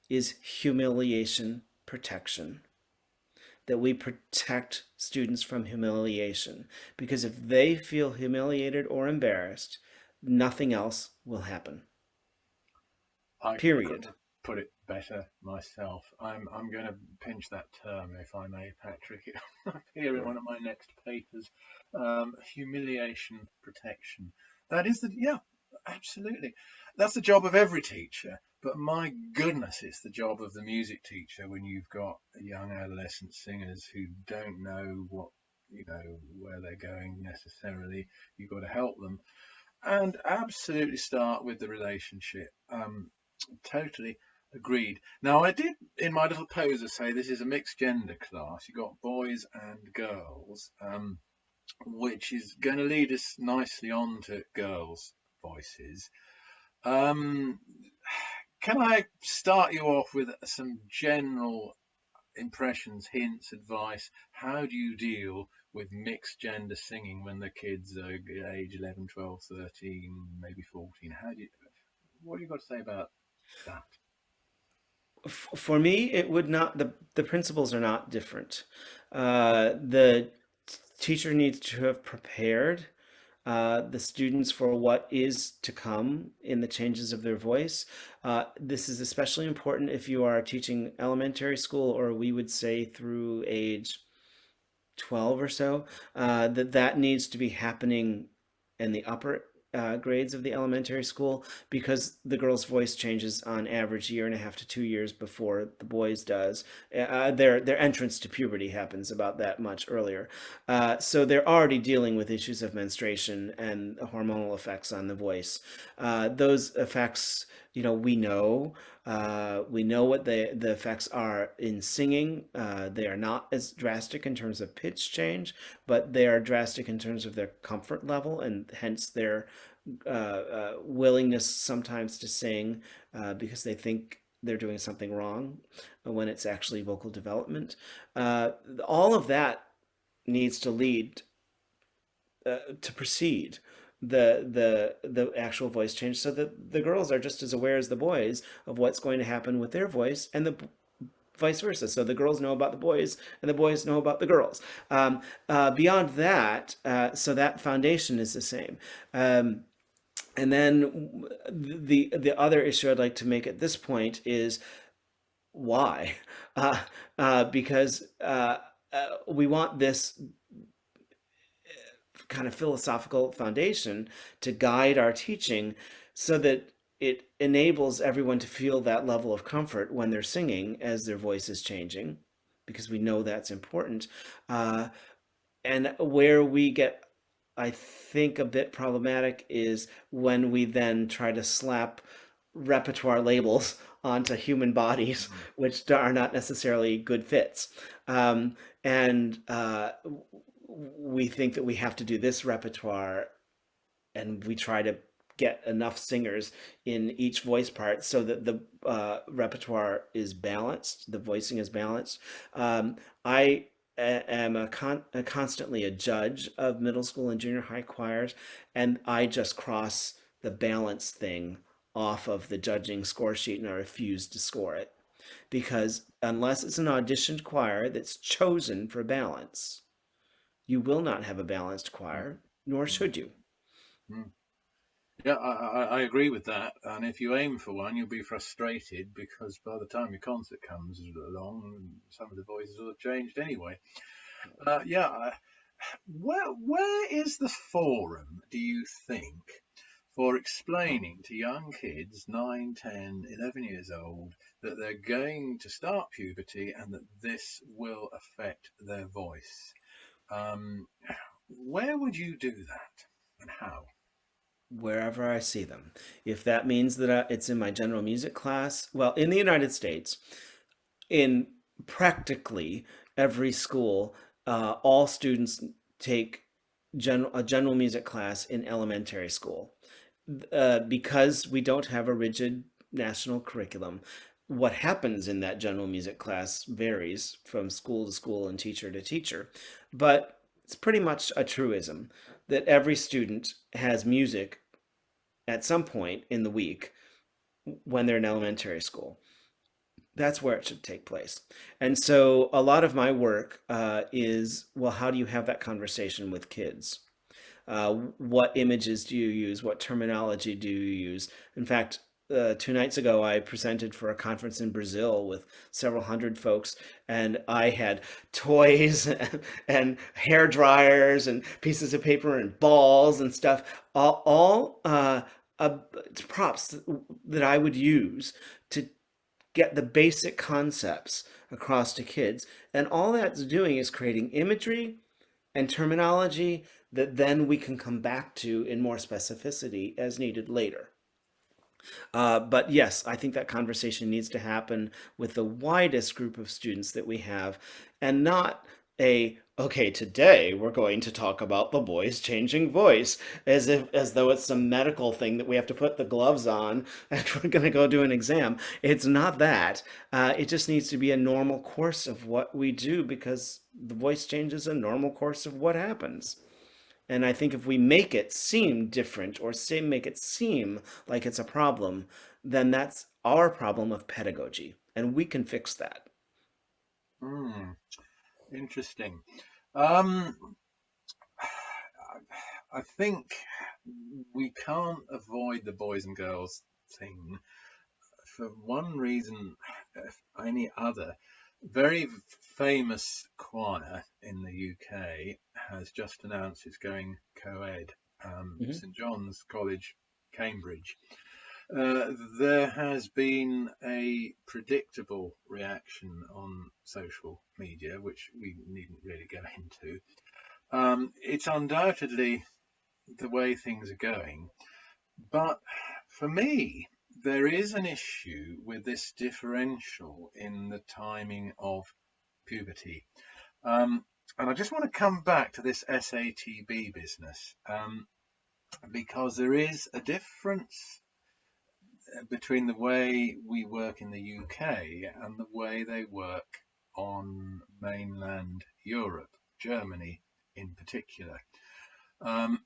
is humiliation protection, that we protect students from humiliation, because if they feel humiliated or embarrassed, nothing else will happen. I couldn't Period. have put it better myself. I'm going to pinch that term, if I may, Patrick. It will appear in one of my next papers. Humiliation protection. That is the yeah, absolutely. That's the job of every teacher. But my goodness, it's the job of the music teacher when you've got young adolescent singers who don't know where they're going necessarily. You've got to help them and absolutely start with the relationship. Totally agreed. Now, I did in my little poser say this is a mixed gender class. You got boys and girls. which is going to lead us nicely on to girls' voices. Um, can I start you off with some general impressions, hints, advice? How do you deal with mixed gender singing when the kids are age 11, 12, 13, maybe 14? What do you got to say about that? For me, it would not, the principles are not different. The teacher needs to have prepared the students for what is to come in the changes of their voice. This is especially important if you are teaching elementary school, or we would say through age 12 or so, that needs to be happening in the upper grades of the elementary school, because the girl's voice changes on average year and a half to 2 years before the boys does. Their entrance to puberty happens about that much earlier, so they're already dealing with issues of menstruation and hormonal effects on the voice. Those effects, we know what the effects are in singing. They are not as drastic in terms of pitch change, but they are drastic in terms of their comfort level, and hence their willingness sometimes to sing because they think they're doing something wrong when it's actually vocal development. Uh, all of that needs to lead to precede the actual voice change, so that the girls are just as aware as the boys of what's going to happen with their voice, and the vice versa. So the girls know about the boys, and the boys know about the girls. Beyond that, so that foundation is the same. And then the other issue I'd like to make at this point is why, because we want this kind of philosophical foundation to guide our teaching, so that it enables everyone to feel that level of comfort when they're singing as their voice is changing, because we know that's important. Uh, and where we get, I think, a bit problematic is when we then try to slap repertoire labels onto human bodies, Mm, which are not necessarily good fits. And we think that we have to do this repertoire, and we try to get enough singers in each voice part so that the repertoire is balanced, the voicing is balanced. I am constantly a judge of middle school and junior high choirs, and I just cross the balance thing off of the judging score sheet, and I refuse to score it, because unless it's an auditioned choir that's chosen for balance, you will not have a balanced mm, choir, nor mm, should you. mm. Yeah, I agree with that. And if you aim for one, you'll be frustrated because by the time your concert comes along, some of the voices will have changed anyway. Yeah, where is the forum, do you think, for explaining to young kids, 9, 10, 11 years old, that they're going to start puberty and that this will affect their voice? Um, where would you do that and how? Wherever I see them. If that means that it's in my general music class, well, in the United States, in practically every school, all students take a general music class in elementary school. Because we don't have a rigid national curriculum, what happens in that general music class varies from school to school and teacher to teacher. But it's pretty much a truism that every student has music at some point in the week when they're in elementary school. That's where it should take place. And so a lot of my work is, well, how do you have that conversation with kids? What images do you use? What terminology do you use? In fact, 2 nights ago, I presented for a conference in Brazil with several hundred folks, and I had toys and hair dryers and pieces of paper and balls and stuff, all uh, props that I would use to get the basic concepts across to kids. And all that's doing is creating imagery and terminology that then we can come back to in more specificity as needed later. But yes, I think that conversation needs to happen with the widest group of students that we have, and not a Okay, today we're going to talk about the boy's changing voice, as though it's some medical thing that we have to put the gloves on and we're going to go do an exam. It's not that. It just needs to be a normal course of what we do because the voice change is a normal course of what happens. And I think if we make it seem different or say make it seem like it's a problem, then that's our problem of pedagogy, and we can fix that. Hmm, interesting. Um, I think we can't avoid the boys and girls thing for one reason, if any other. Very famous choir in the UK has just announced it's going co-ed. Hmm. St John's College, Cambridge. There has been a predictable reaction on social media, which we needn't really go into. It's undoubtedly the way things are going, but for me, there is an issue with this differential in the timing of puberty. Um, and I just want to come back to this SATB business because there is a difference between the way we work in the UK and the way they work on mainland Europe, Germany in particular. Um,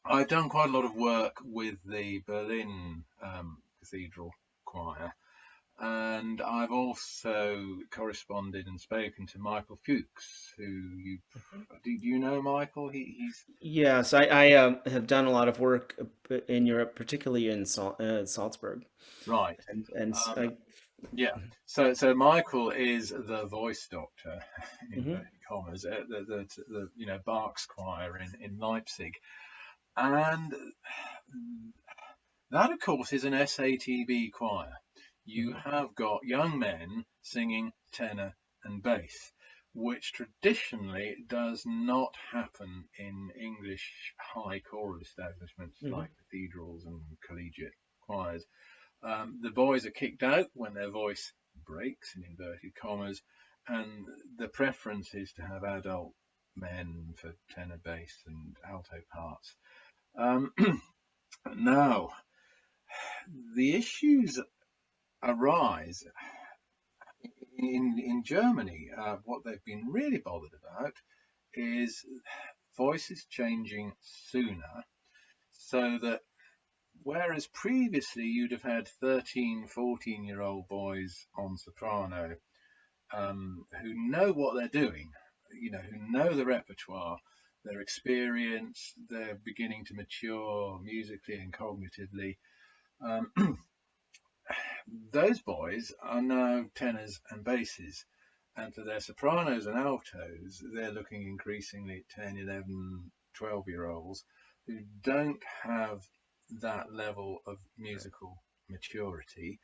I've done quite a lot of work with the Berlin Cathedral Choir, and I've also corresponded and spoken to Michael Fuchs, who do you know Michael? He's Yes, I have done a lot of work in Europe, particularly in Salzburg, right. and Um, yeah. So Michael is the voice doctor, in mhm, inverted commas, at the Bach's choir in Leipzig, and that, of course, is an SATB choir. You mhm, have got young men singing tenor and bass, which traditionally does not happen in English high choral establishments mhm. like cathedrals and collegiate choirs. The boys are kicked out when their voice breaks, in inverted commas, and the preference is to have adult men for tenor, bass, and alto parts. Um, now, the issues arise in Germany. What they've been really bothered about is voices changing sooner, so that whereas previously you'd have had 13, 14-year-old boys on soprano who know what they're doing, who know the repertoire, their experience, they're beginning to mature musically and cognitively. Um, those boys are now tenors and basses. And for their sopranos and altos, they're looking increasingly at 10, 11, 12-year olds who don't have that level of musical maturity.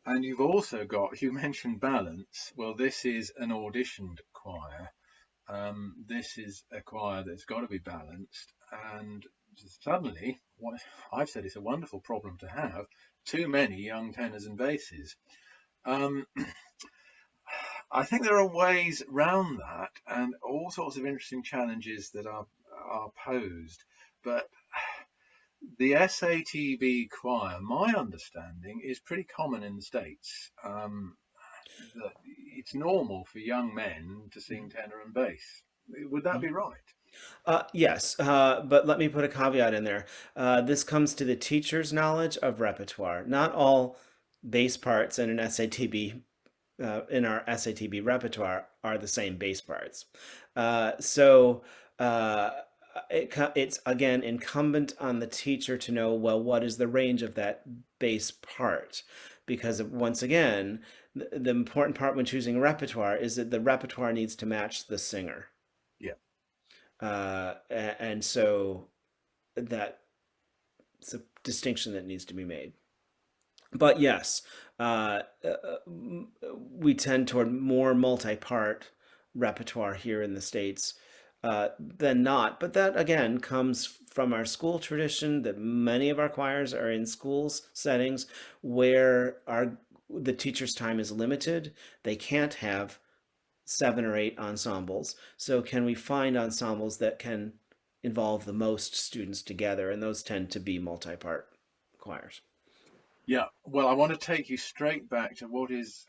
And you've also got, you mentioned balance. Well, this is an auditioned choir. This is a choir that's got to be balanced. And suddenly, what I've said it's a wonderful problem to have too many young tenors and basses. Um, I think there are ways round that and all sorts of interesting challenges that are posed. But the SATB choir, my understanding, is pretty common in the States. That it's normal for young men to sing tenor and bass. Would that be Mhm. right? Yes, but let me put a caveat in there. This comes to the teacher's knowledge of repertoire. Not all bass parts in an SATB in our SATB repertoire are the same bass parts. So uh, it's again incumbent on the teacher to know, well, what is the range of that bass part? Because once again, the important part when choosing a repertoire is that the repertoire needs to match the singer. Yeah. And so that's a distinction that needs to be made. But yes, we tend toward more multi-part repertoire here in the States than not. But that again comes from our school tradition that many of our choirs are in schools settings where the teacher's time is limited. They can't have 7 or 8 ensembles. So can we find ensembles that can involve the most students together? And those tend to be multi-part choirs. Yeah, well, I want to take you straight back to what is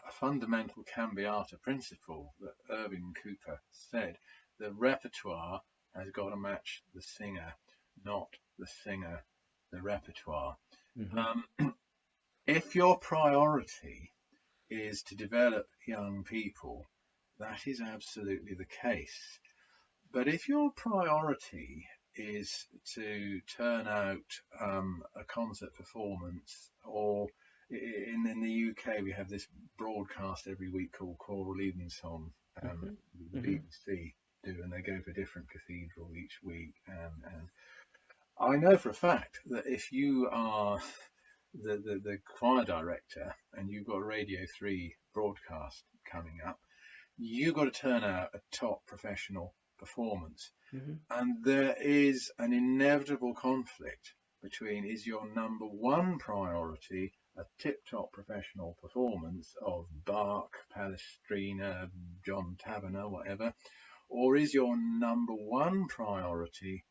a fundamental cambiata principle that Irving Cooper said. The repertoire has got to match the singer, not the singer, the repertoire. Mm-hmm. Um, if your priority is to develop young people, that is absolutely the case. But if your priority is to turn out a concert performance, or in the UK we have this broadcast every week called Choral Evening Song, Mm-hmm. the Mm-hmm. BBC do, and they go for different cathedral each week. And I know for a fact that if you are the choir director and you've got a Radio 3 broadcast coming up, you've got to turn out a top professional performance. Mm-hmm. And there is an inevitable conflict between, is your number one priority a tip-top professional performance of Bach, Palestrina, John Tavener, whatever, or is your number one priority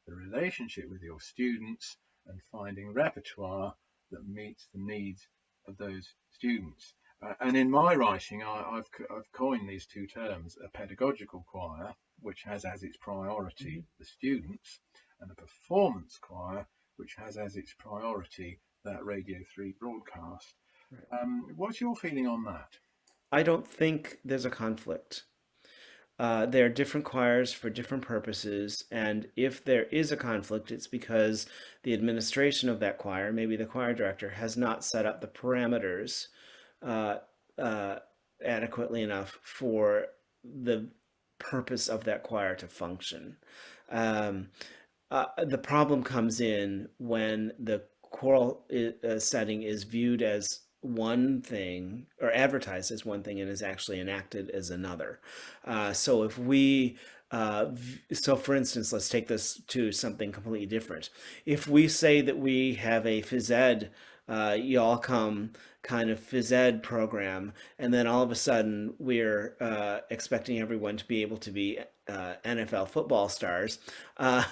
the relationship with your students and finding repertoire that meets the needs of those students? And in my writing, I've coined these two terms: a pedagogical choir, which has as its Mm-hmm. priority the students, and a performance choir, which has as its priority that Radio 3 broadcast. Right. What's your feeling on that? I don't think there's a conflict. They're different choirs for different purposes, and if there is a conflict, it's because the administration of that choir, maybe the choir director, has not set up the parameters uh, uh, adequately enough for the purpose of that choir to function. Um, the problem comes in when the choral setting is viewed as one thing or advertised as one thing and is actually enacted as another. So if we so for instance, let's take this to something completely different. If we say that we have a phys ed, y'all come kind of phys ed program, and then all of a sudden we're expecting everyone to be able to be NFL football stars, uh,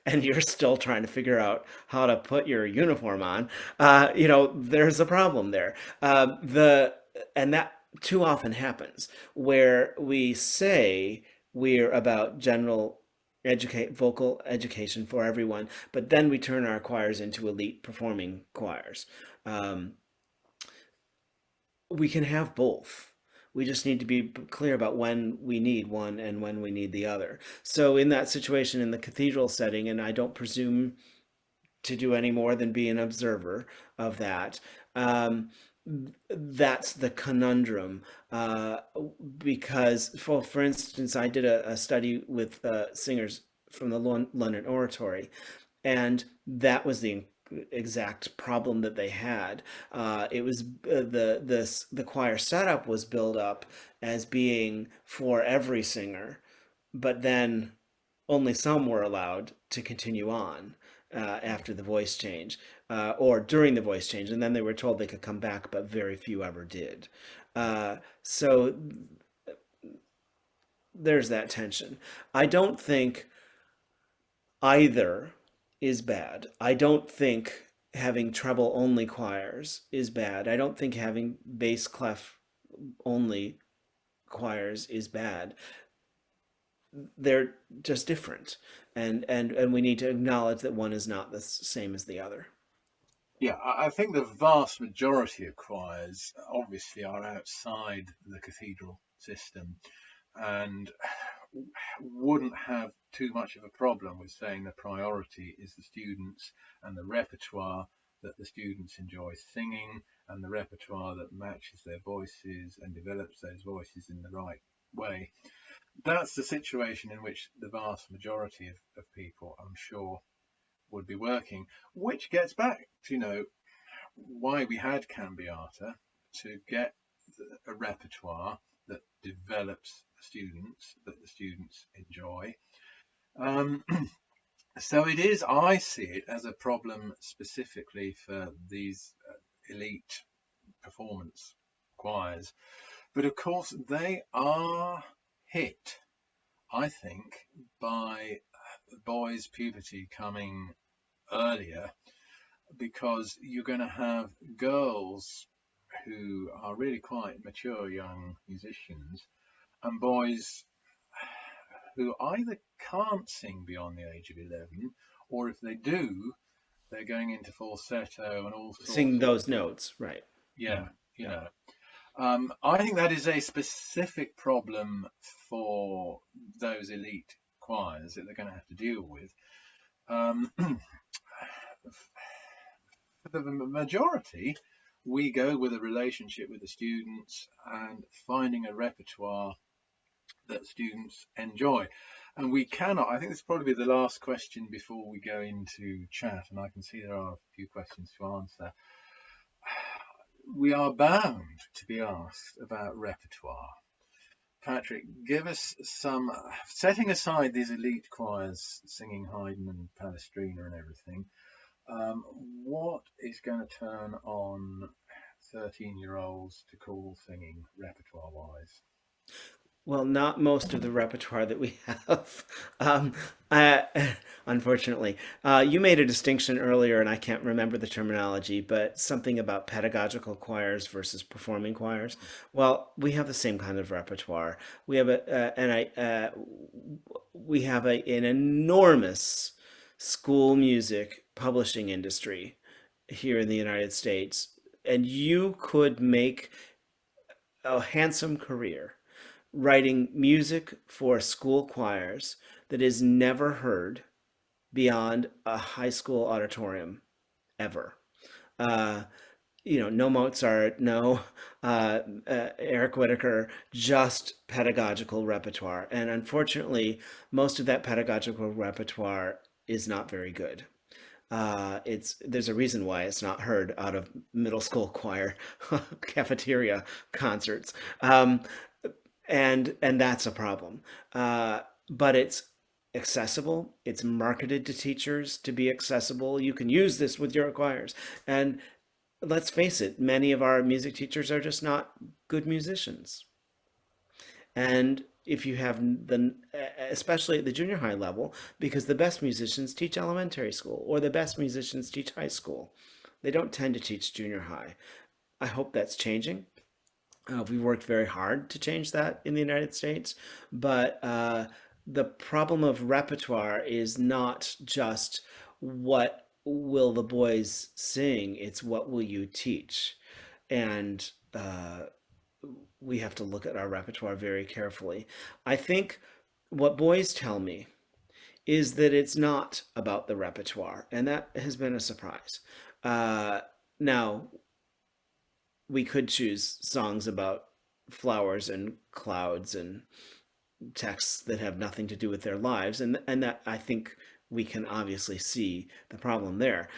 and you're still trying to figure out how to put your uniform on, there's a problem there. And that too often happens where we say we're about general educate vocal education for everyone, but then we turn our choirs into elite performing choirs. Um, we can have both. We just need to be clear about when we need one and when we need the other. So in that situation in the cathedral setting, and I don't presume to do any more than be an observer of that. Um, that's the conundrum. Because, for instance, I did a study with singers from the London Oratory, and that was the exact problem that they had. It was the choir setup was built up as being for every singer, but then only some were allowed to continue on after the voice change or during the voice change, and then they were told they could come back, but very few ever did. So there's that tension. I don't think either is bad. I don't think having treble only choirs is bad. I don't think having bass clef only choirs is bad. They're just different, and we need to acknowledge that one is not the same as the other. Yeah, I think the vast majority of choirs obviously are outside the cathedral system and wouldn't have too much of a problem with saying the priority is the students and the repertoire that the students enjoy singing and the repertoire that matches their voices and develops those voices in the right way. That's the situation in which the vast majority of people, I'm sure, would be working, which gets back to, why we had cambiata, to get a repertoire that develops students, that the students enjoy. Um, so it is, I see it as a problem specifically for these elite performance choirs. But of course, they are hit, I think, by boys' puberty coming earlier, because you're going to have girls who are really quite mature young musicians and boys who either can't sing beyond the age of 11, or if they do, they're going into falsetto and all sorts Sing of, those notes, right? yeah, you Yeah. know. I think that is a specific problem for those elite choirs that they're going to have to deal with. Um, for the majority, we go with a relationship with the students and finding a repertoire that students enjoy. And we cannot, I think this will probably be the last question before we go into chat, and I can see there are a few questions to answer. We are bound to be asked about repertoire. Patrick, give us some, setting aside these elite choirs singing Haydn and Palestrina and everything, um, what is going to turn on 13-year-olds to cool singing repertoire wise? Well, not most of the repertoire that we have, um, uh, unfortunately. You made a distinction earlier, and I can't remember the terminology, but something about pedagogical choirs versus performing choirs. Well, we have the same kind of repertoire. We have we have an enormous school music publishing industry here in the United States, and you could make a handsome career writing music for school choirs that is never heard beyond a high school auditorium ever. Uh, no Mozart, no Eric Whitacre, just pedagogical repertoire. And unfortunately, most of that pedagogical repertoire is not very good. It's There's a reason why it's not heard out of middle school choir cafeteria concerts. And that's a problem. But it's accessible. It's marketed to teachers to be accessible. You can use this with your choirs. And let's face it, many of our music teachers are just not good musicians. And if you have especially at the junior high level, because the best musicians teach elementary school or the best musicians teach high school, they don't tend to teach junior high. I hope that's changing. We worked very hard to change that in the United States, but the problem of repertoire is not just what will the boys sing, it's what will you teach. And we have to look at our repertoire very carefully. I think what boys tell me is that it's not about the repertoire, and that has been a surprise. Now, we could choose songs about flowers and clouds and texts that have nothing to do with their lives, and that I think we can obviously see the problem there.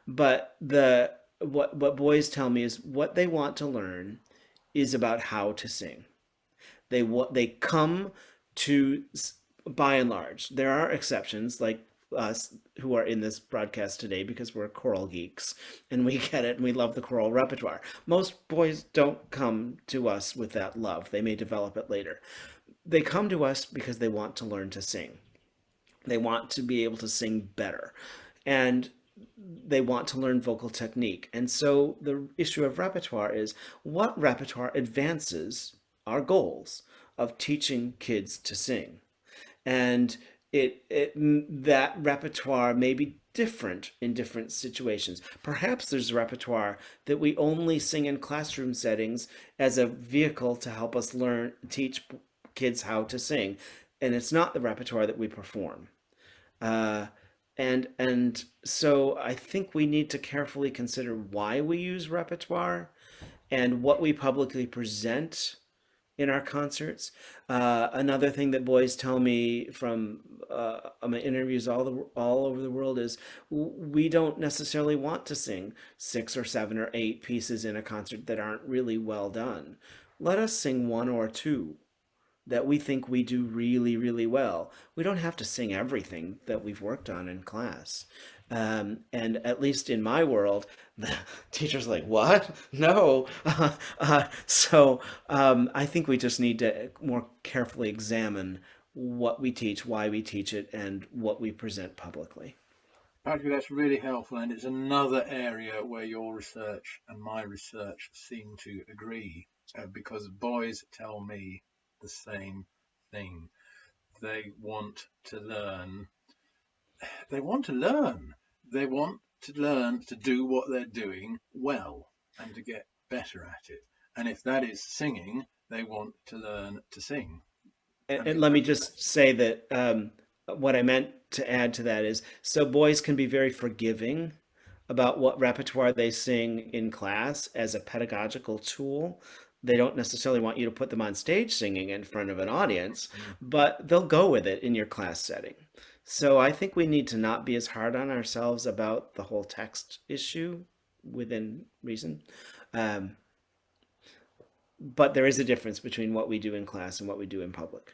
But the what boys tell me is what they want to learn is about how to sing. They come to, by and large, there are exceptions like us who are in this broadcast today because we're choral geeks and we get it and we love the choral repertoire. Most boys don't come to us with that love. They may develop it later. They come to us because they want to learn to sing. They want to be able to sing better. And they want to learn vocal technique. And so the issue of repertoire is what repertoire advances our goals of teaching kids to sing. And that repertoire may be different in different situations. Perhaps there's repertoire that we only sing in classroom settings as a vehicle to help us teach kids how to sing, and it's not the repertoire that we perform. Uh, and so I think we need to carefully consider why we use repertoire and what we publicly present in our concerts. Another thing that boys tell me from my interviews all over the world is we don't necessarily want to sing 6 or 7 or 8 pieces in a concert that aren't really well done. Let us sing one or two that we think we do really, really well. We don't have to sing everything that we've worked on in class. And at least in my world, the teacher's like, "What? No." I think we just need to more carefully examine what we teach, why we teach it, and what we present publicly. Patrick, that's really helpful, and it's another area where your research and my research seem to agree, because boys tell me the same thing. They want to learn. They want to learn. They want to learn to do what they're doing well and to get better at it. And if that is singing, they want to learn to sing and And get let me better at just say that what I meant to add to that is so boys can be very forgiving about what repertoire they sing in class as a pedagogical tool. They don't necessarily want you to put them on stage singing in front of an audience, it. but they'll go with it in your class setting. So I think we need to not be as hard on ourselves about the whole text issue within reason. Um, but there is a difference between what we do in class and what we do in public.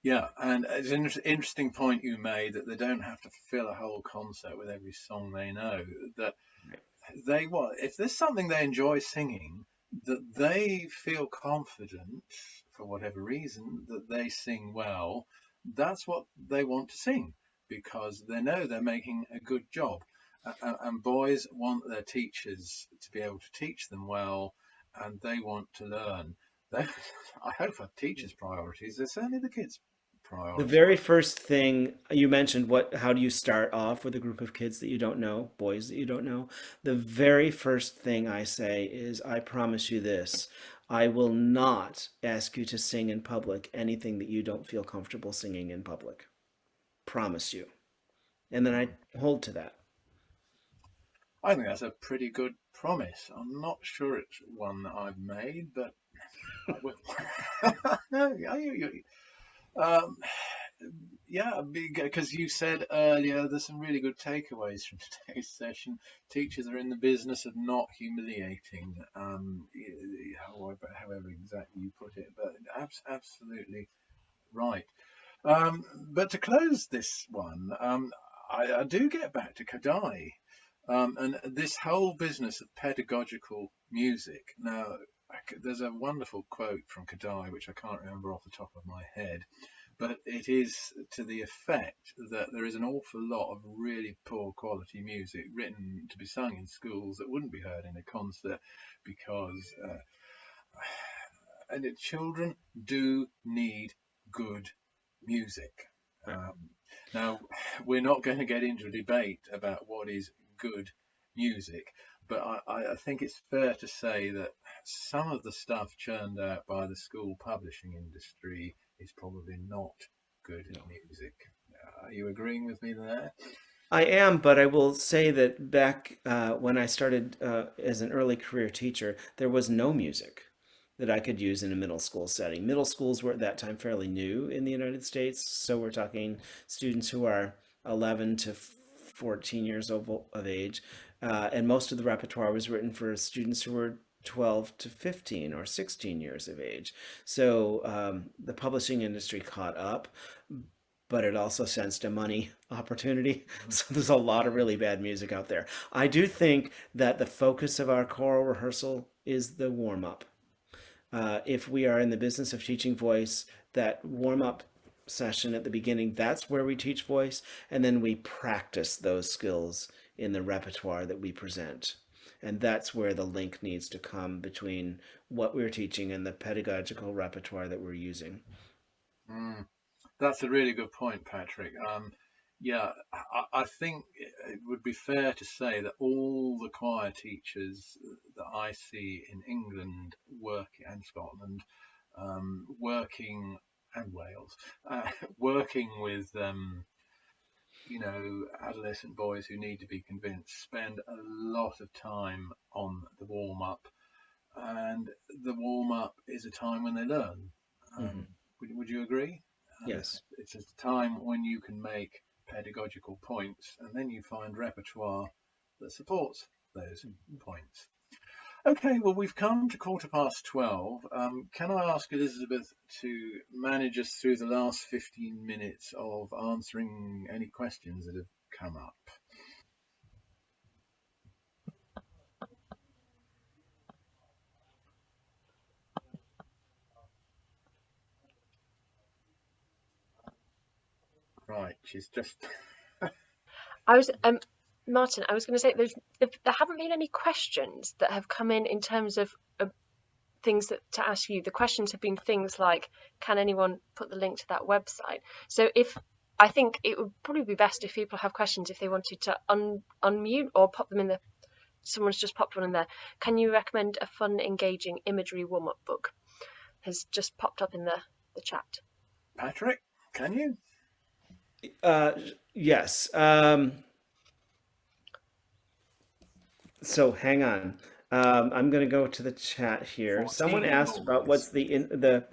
Yeah, and it's an interesting point you made that they don't have to fill a whole concert with every song they know. That Right. they want, if there's something they enjoy singing, that they feel confident for whatever reason that they sing well, that's what they want to sing because they know they're making a good job. And boys want their teachers to be able to teach them well, and they want to learn. They, I hope our teachers' priorities, they're certainly the kids' The priority. very first thing you mentioned, how do you start off with a group of kids that you don't know, boys that you don't know? The very first thing I say is, I promise you this. I will not ask you to sing in public anything that you don't feel comfortable singing in public. Promise you. And then I hold to that. I think that's a pretty good promise. I'm not sure it's one that I've made, but I will. No, um, yeah, because you said earlier there's some really good takeaways from today's session. Teachers are in the business of not humiliating, however exactly you put it, but absolutely right. But to close this one, I do get back to Kadai, and this whole business of pedagogical music. Now, there's a wonderful quote from Kadai, which I can't remember off the top of my head, but it is to the effect that there is an awful lot of really poor quality music written to be sung in schools that wouldn't be heard in a concert because and children do need good music. Right. Um, Now, we're not going to get into a debate about what is good music, but I think it's fair to say that some of the stuff churned out by the school publishing industry is probably not good No. music. Are you agreeing with me there? I am, but I will say that back when I started as an early career teacher, there was no music that I could use in a middle school setting. Middle schools were at that time fairly new in the United States, so we're talking students who are 11 to 14 years of age, and most of the repertoire was written for students who were 12 to 15 or 16 years of age. So the publishing industry caught up, but it also sensed a money opportunity. Mm, So there's a lot of really bad music out there. I do think that the focus of our choral rehearsal is the warm up. If we are in the business of teaching voice, that warm up session at the beginning, that's where we teach voice, and then we practice those skills in the repertoire that we present. And that's where the link needs to come between what we're teaching and the pedagogical repertoire that we're using. mm. That's a really good point, Patrick. Yeah, I think it would be fair to say that all the choir teachers that I see in England working and Scotland, working and Wales, working with adolescent boys who need to be convinced, spend a lot of time on the warm up, and the warm up is a time when they learn. Hmm. Would you agree? Yes. It's a time when you can make pedagogical points, and then you find repertoire that supports those points. Okay, well, we've come to 12:15. Can I ask Elizabeth to manage us through the last 15 minutes of answering any questions that have come up? Right, she's just. I was Martin, I was going to say there haven't been any questions that have come in terms of things that to ask you. The questions have been things like, can anyone put the link to that website? So if I think it would probably be best if people have questions, if they wanted to unmute or pop them in the. Someone's just popped one in there. Can you recommend a fun, engaging imagery warm-up book? Has just popped up in the chat. Patrick, can you? Uh, yes. So hang on. I'm going to go to the chat here. Someone 14 asked about boys. what's the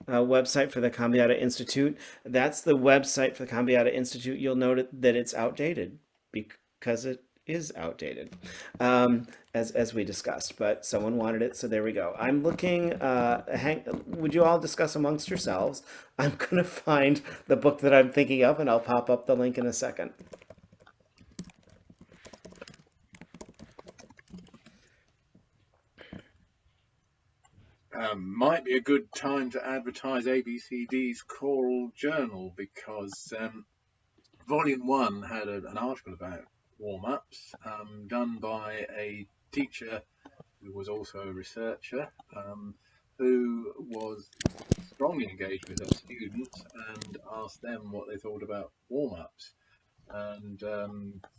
website for the Cambiata Institute. That's the website for the Cambiata Institute. You'll note that it's outdated because it is outdated, as we discussed. But someone wanted it, so there we go. I'm looking. Would you all discuss amongst yourselves? I'm going to find the book that I'm thinking of, and I'll pop up the link in a second. Might be a good time to advertise ABCD's choral journal because Volume 1 had an article about warm-ups done by a teacher who was also a researcher who was strongly engaged with her students and asked them what they thought about warm-ups. And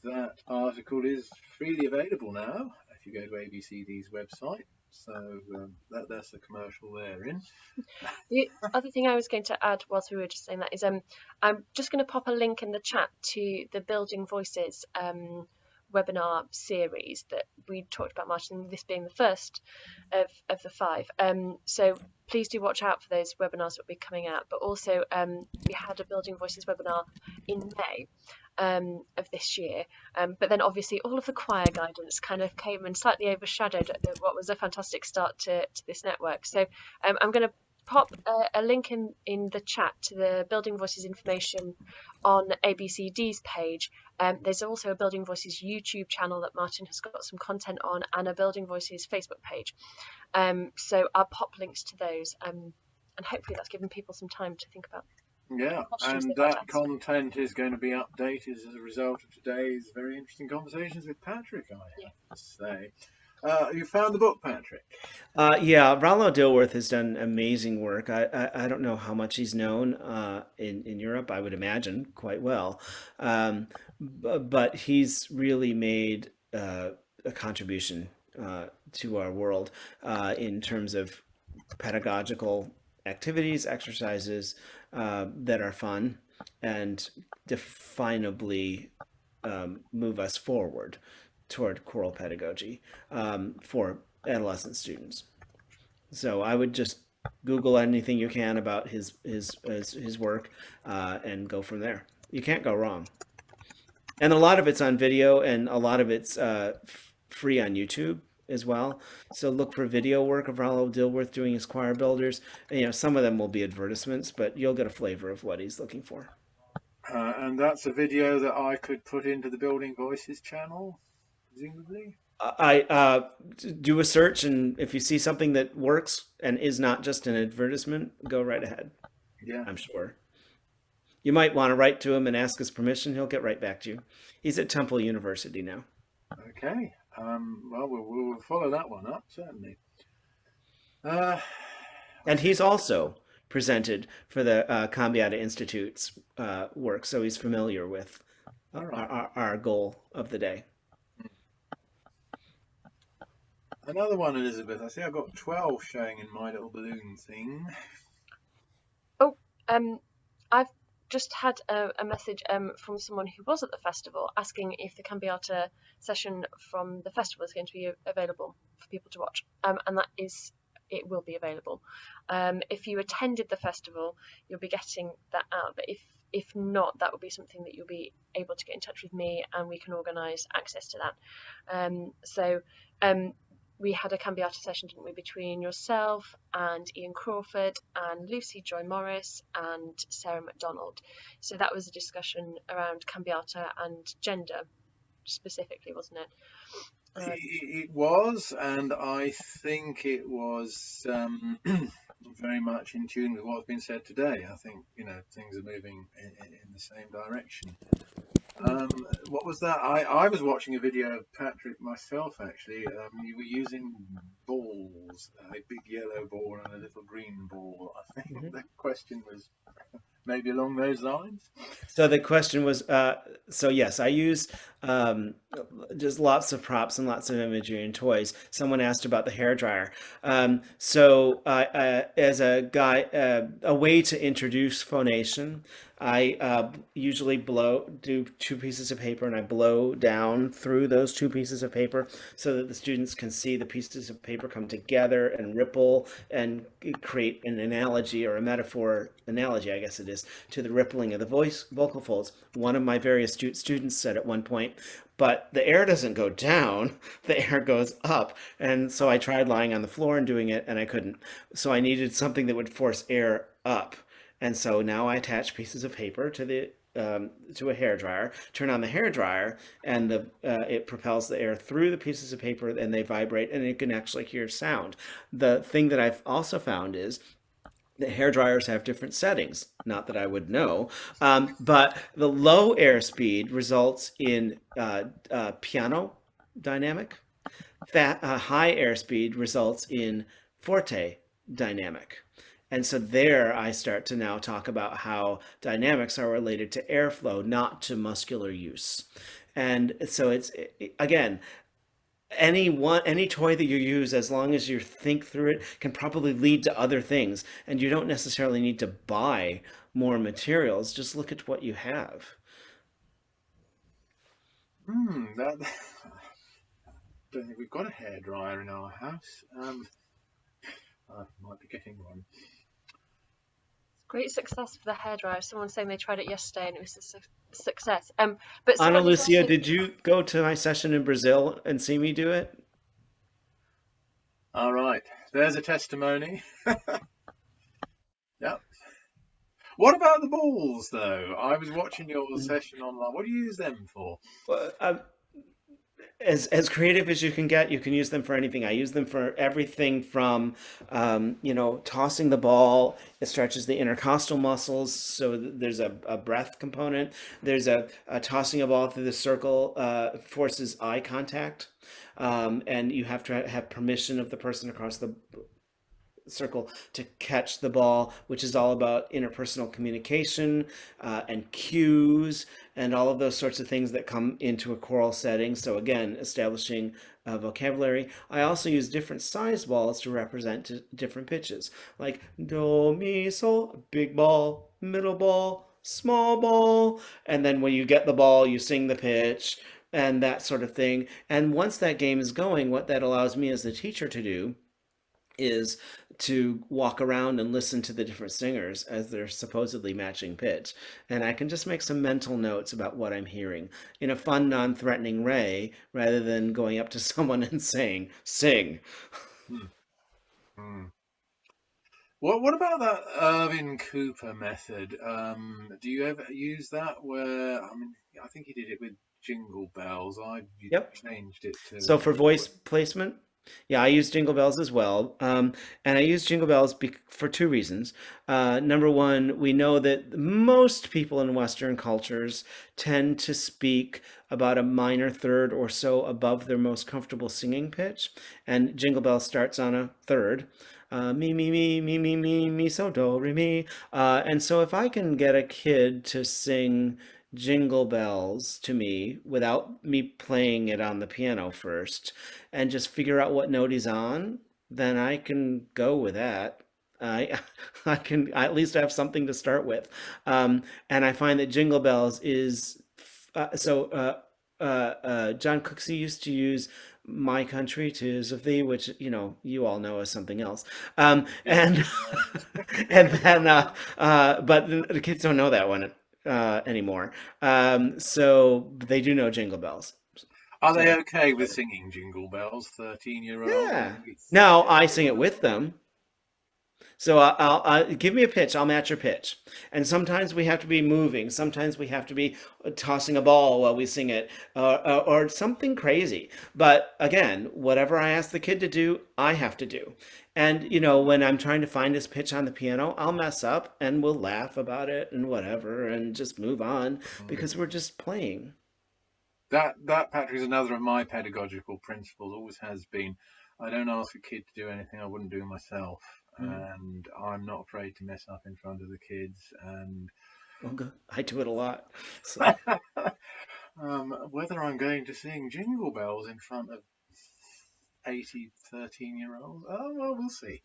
that article is freely available now if you go to ABCD's website. So that's the commercial therein. The other thing I was going to add whilst we were just saying that is I'm just going to pop a link in the chat to the Building Voices webinar series that we talked about, Martin, this being the first of the 5. So please do watch out for those webinars that will be coming out. But also we had a Building Voices webinar in May of this year. But then obviously all of the choir guidance kind of came and slightly overshadowed what was a fantastic start to this network. So I'm going to pop a link in the chat to the Building Voices information on ABCD's page. There's also a Building Voices YouTube channel that Martin has got some content on, and a Building Voices Facebook page. So I'll pop links to those, and hopefully that's given people some time to think about. Yeah, and that content is going to be updated as a result of today's very interesting conversations with Patrick, I have to say. You found the book, Patrick? Yeah, Rollo Dilworth has done amazing work. I don't know how much he's known in Europe. I would imagine quite well, but he's really made a contribution to our world in terms of pedagogical activities, exercises that are fun and definably move us forward toward choral pedagogy for adolescent students. So I would just Google anything you can about his work and go from there. You can't go wrong. And a lot of it's on video, and a lot of it's free on YouTube as well. So look for video work of Rollo Dilworth doing his choir builders. And, some of them will be advertisements, but you'll get a flavor of what he's looking for. And that's a video that I could put into the Building Voices channel, presumably. I do a search, and if you see something that works and is not just an advertisement, go right ahead. Yeah. I'm sure. You might want to write to him and ask his permission. He'll get right back to you. He's at Temple University now. Okay. Well, we'll follow that one up, certainly. And he's also presented for the Cambiata Institute's work, so he's familiar with our goal of the day. Another one, Elizabeth. I see I've got 12 showing in my little balloon thing. Oh, I've just had a message from someone who was at the festival asking if the Cambiata session from the festival is going to be available for people to watch, and it will be available. If you attended the festival, you'll be getting that out, but if not, that will be something that you'll be able to get in touch with me and we can organise access to that. we had a cambiata session, didn't we, between yourself and Ian Crawford and Lucy Joy Morris and Sarah McDonald. So that was a discussion around cambiata and gender specifically, wasn't it? It was, and I think it was very much in tune with what's been said today. I think, things are moving in the same direction. What was that? I was watching a video of Patrick myself, actually. You were using balls, a big yellow ball and a little green ball. I think the question was maybe along those lines. So the question was, so yes, I use just lots of props and lots of imagery and toys. Someone asked about the hairdryer. As a guy, a way to introduce phonation, I usually do two pieces of paper and I blow down through those two pieces of paper so that the students can see the pieces of paper come together and ripple and create an analogy or a metaphor analogy, I guess it is, to the rippling of the vocal folds. One of my very astute students said at one point, but the air doesn't go down, the air goes up. And so I tried lying on the floor and doing it, and I couldn't. So I needed something that would force air up. And so now I attach pieces of paper to a hair dryer, turn on the hair dryer, and it propels the air through the pieces of paper, and they vibrate, and you can actually hear sound. The thing that I've also found is the hair dryers have different settings. Not that I would know, but the low airspeed results in piano dynamic. That high airspeed results in forte dynamic. And so there I start to now talk about how dynamics are related to airflow, not to muscular use. And so it's, again, any toy that you use, as long as you think through it, can probably lead to other things. And you don't necessarily need to buy more materials. Just look at what you have. That don't think we've got a hairdryer in our house. I might be getting one. Great success for the hairdryer. Someone saying they tried it yesterday and it was a success. But Ana someone was Lucia, also, did you go to my session in Brazil and see me do it? All right, there's a testimony. Yep. What about the balls, though? I was watching your session online. What do you use them for? Well, as creative as you can get, you can use them for anything. I use them for everything from, tossing the ball. It stretches the intercostal muscles, so there's a breath component. There's a tossing a ball through the circle forces eye contact, and you have to have permission of the person across the circle to catch the ball, which is all about interpersonal communication and cues and all of those sorts of things that come into a choral setting. So again, establishing vocabulary. I also use different size balls to represent different pitches, like do, mi, sol, big ball, middle ball, small ball, and then when you get the ball, you sing the pitch and that sort of thing. And once that game is going, what that allows me as the teacher to do is to walk around and listen to the different singers as they're supposedly matching pitch. And I can just make some mental notes about what I'm hearing in a fun, non-threatening way, rather than going up to someone and saying, sing. Hmm. Hmm. What about that Irvin Cooper method? Do you ever use that? I think he did it with Jingle Bells. You Yep. changed it to. So for voice placement, yeah, I use Jingle Bells as well. And I use Jingle Bells for two reasons. Number one, we know that most people in Western cultures tend to speak about a minor third or so above their most comfortable singing pitch. And Jingle Bells starts on a third. Me, me, me, me, me, me, me, so do, re, mi. And so if I can get a kid to sing Jingle Bells to me without me playing it on the piano first and just figure out what note he's on, then I can go with that. I I at least have something to start with. And I find that Jingle Bells is John Cooksey used to use My Country, 'Tis of Thee, which you all know as something else. Yeah. And and then but the kids don't know that one anymore. So they do know Jingle Bells. Are they So okay with singing Jingle Bells, 13-year-olds? I yeah. mean, it's, Now I sing it with them. So give me a pitch. I'll match your pitch. And sometimes we have to be moving. Sometimes we have to be tossing a ball while we sing it, or something crazy. But again, whatever I ask the kid to do, I have to do. And when I'm trying to find his pitch on the piano, I'll mess up, and we'll laugh about it and whatever, and just move on mm, because we're just playing. that Patrick is another of my pedagogical principles. Always has been. I don't ask a kid to do anything I wouldn't do myself, Mm. and I'm not afraid to mess up in front of the kids. And Well, good. I do it a lot. So. whether I'm going to sing Jingle Bells in front of 80 13-year-olds, oh well, we'll see.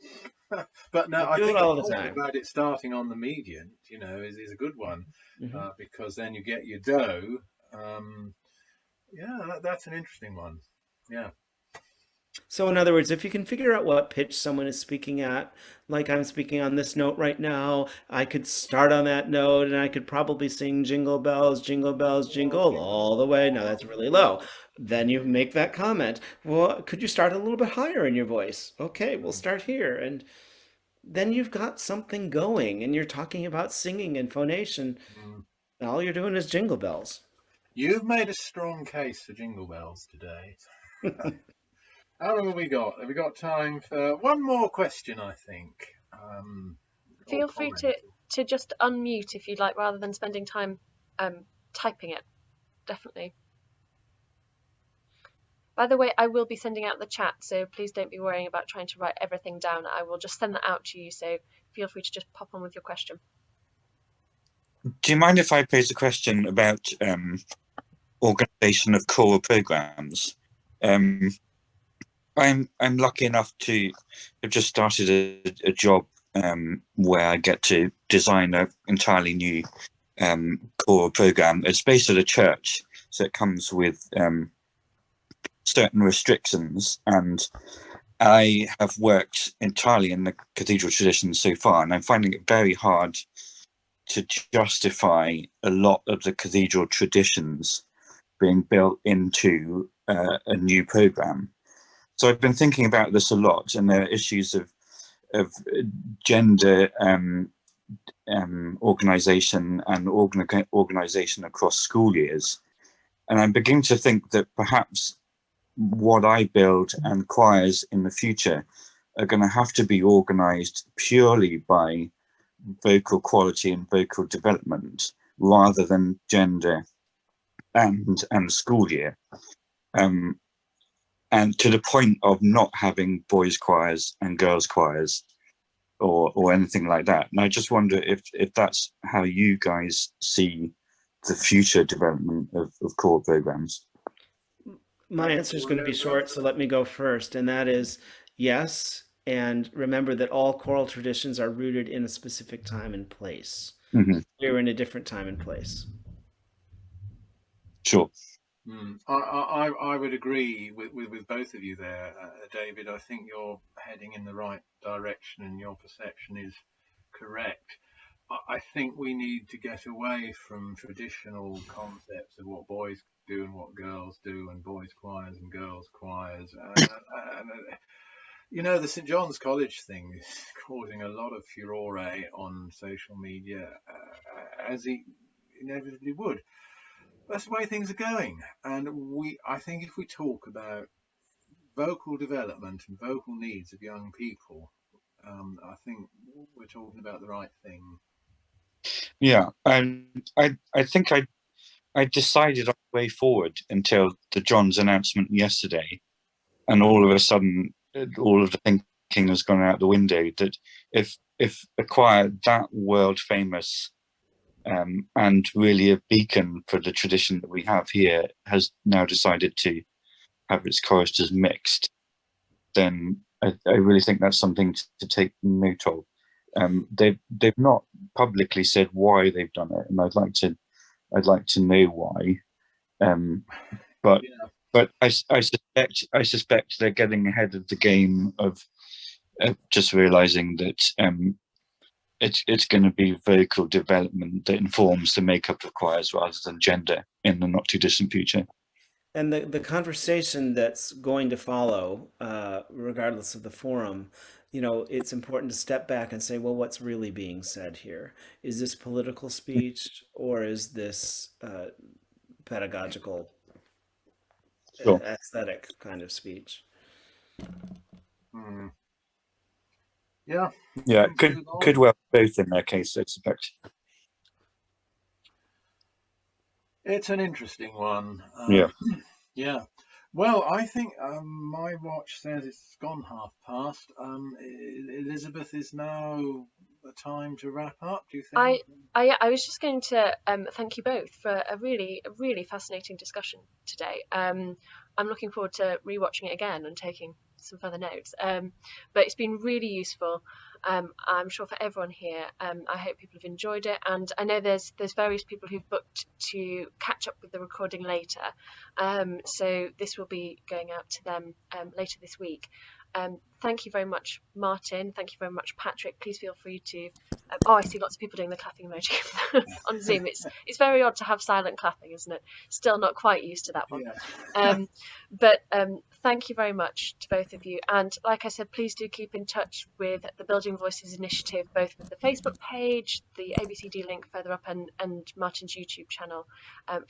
But no, I I do it think the all the point time. about it starting on the median, is a good one, Hmm. because then you get your dough. Um, yeah, that's an interesting one. Yeah. So, in other words, if you can figure out what pitch someone is speaking at, like I'm speaking on this note right now, I could start on that note and I could probably sing jingle bells, jingle all the way. Now that's really low. Then you make that comment. Well, could you start a little bit higher in your voice? Okay, we'll Mm, start here. And then you've got something going and you're talking about singing and phonation. mm. All you're doing is jingle bells. You've made a strong case for Jingle Bells today. How long have we got? Have we got time for one more question, I think, or Feel free comment? to just unmute if you'd like, rather than spending time typing it. Definitely. By the way, I will be sending out the chat, so please don't be worrying about trying to write everything down. I will just send that out to you, so feel free to just pop on with your question. Do you mind if I pose a question about organisation of choral programs? I'm lucky enough to have just started a job where I get to design an entirely new choral program. It's based at a church, so it comes with certain restrictions, and I have worked entirely in the cathedral tradition so far, and I'm finding it very hard to justify a lot of the cathedral traditions being built into a new program. So I've been thinking about this a lot, and there are issues of gender organisation and organisation across school years. And I'm beginning to think that perhaps what I build and choirs in the future are going to have to be organised purely by vocal quality and vocal development rather than gender and school year. And to the point of not having boys choirs and girls choirs or anything like that. And I just wonder if that's how you guys see the future development of choral programs. My Patrick, answer you is want going to to be go first? short, so let me go first, and that is yes. And remember that all choral traditions are rooted in a specific time and place. Mm-hmm. We're in a different time and place. Sure. I would agree with both of you there, David. I think you're heading in the right direction and your perception is correct. I think we need to get away from traditional concepts of what boys do and what girls do, and boys' choirs and girls' choirs. The St John's College thing is causing a lot of furore on social media, as it inevitably would. That's the way things are going. And I think if we talk about vocal development and vocal needs of young people, I think we're talking about the right thing. Yeah. I think I decided on the way forward until the John's announcement yesterday, and all of a sudden, all of the thinking has gone out the window. That if a choir that world famous and really a beacon for the tradition that we have here has now decided to have its choristers mixed, then I really think that's something to take note of. They've not publicly said why they've done it, and I'd like to know why. But Yeah. but I suspect they're getting ahead of the game of just realizing that it's going to be vocal development that informs the makeup of choirs rather than gender in the not too distant future. And the conversation that's going to follow, regardless of the forum, it's important to step back and say, well, what's really being said here? Is this political speech or is this pedagogical, Sure. aesthetic kind of speech? Hmm. Yeah, Yeah, it things move could on. well be both in their case, I suspect. It's an interesting one. Yeah. Yeah. Well, I think my watch says it's gone half past. Elizabeth, is now the time to wrap up, do you think? I, I was just going to thank you both for a really fascinating discussion today. I'm looking forward to rewatching it again and taking some further notes. But it's been really useful. I'm sure for everyone here. I hope people have enjoyed it, and I know there's various people who've booked to catch up with the recording later. So this will be going out to them later this week. Thank you very much, Martin. Thank you very much, Patrick. Please feel free to oh, I see lots of people doing the clapping emoji on Zoom. It's very odd to have silent clapping, isn't it? Still not quite used to that one. Yeah. But thank you very much to both of you. And like I said, please do keep in touch with the Building Voices initiative, both with the Facebook page, the ABCD link further up, and Martin's YouTube channel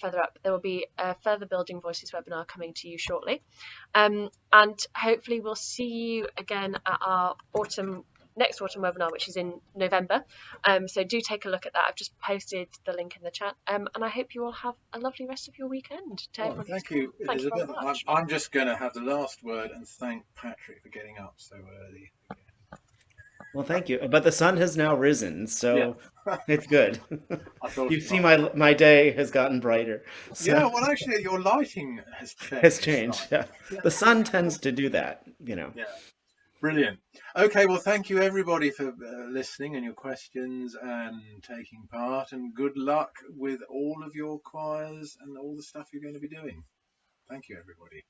further up. There will be a further Building Voices webinar coming to you shortly. And hopefully we'll see you again at our next autumn webinar, which is in November. So do take a look at that. I've just posted the link in the chat. And I hope you all have a lovely rest of your weekend. To Well, everyone who's thank come, you, thank you very Elizabeth. much. I'm just going to have the last word and thank Patrick for getting up so early. Well, thank you. But the sun has now risen, Yeah, so it's good. I thought You it see, might. my day has gotten brighter, so Yeah, well, actually, your lighting has has changed changed. slightly. Yeah, the sun tends to do that. Yeah, brilliant. Okay, well, thank you everybody for listening and your questions and taking part, and good luck with all of your choirs and all the stuff you're going to be doing. Thank you, everybody.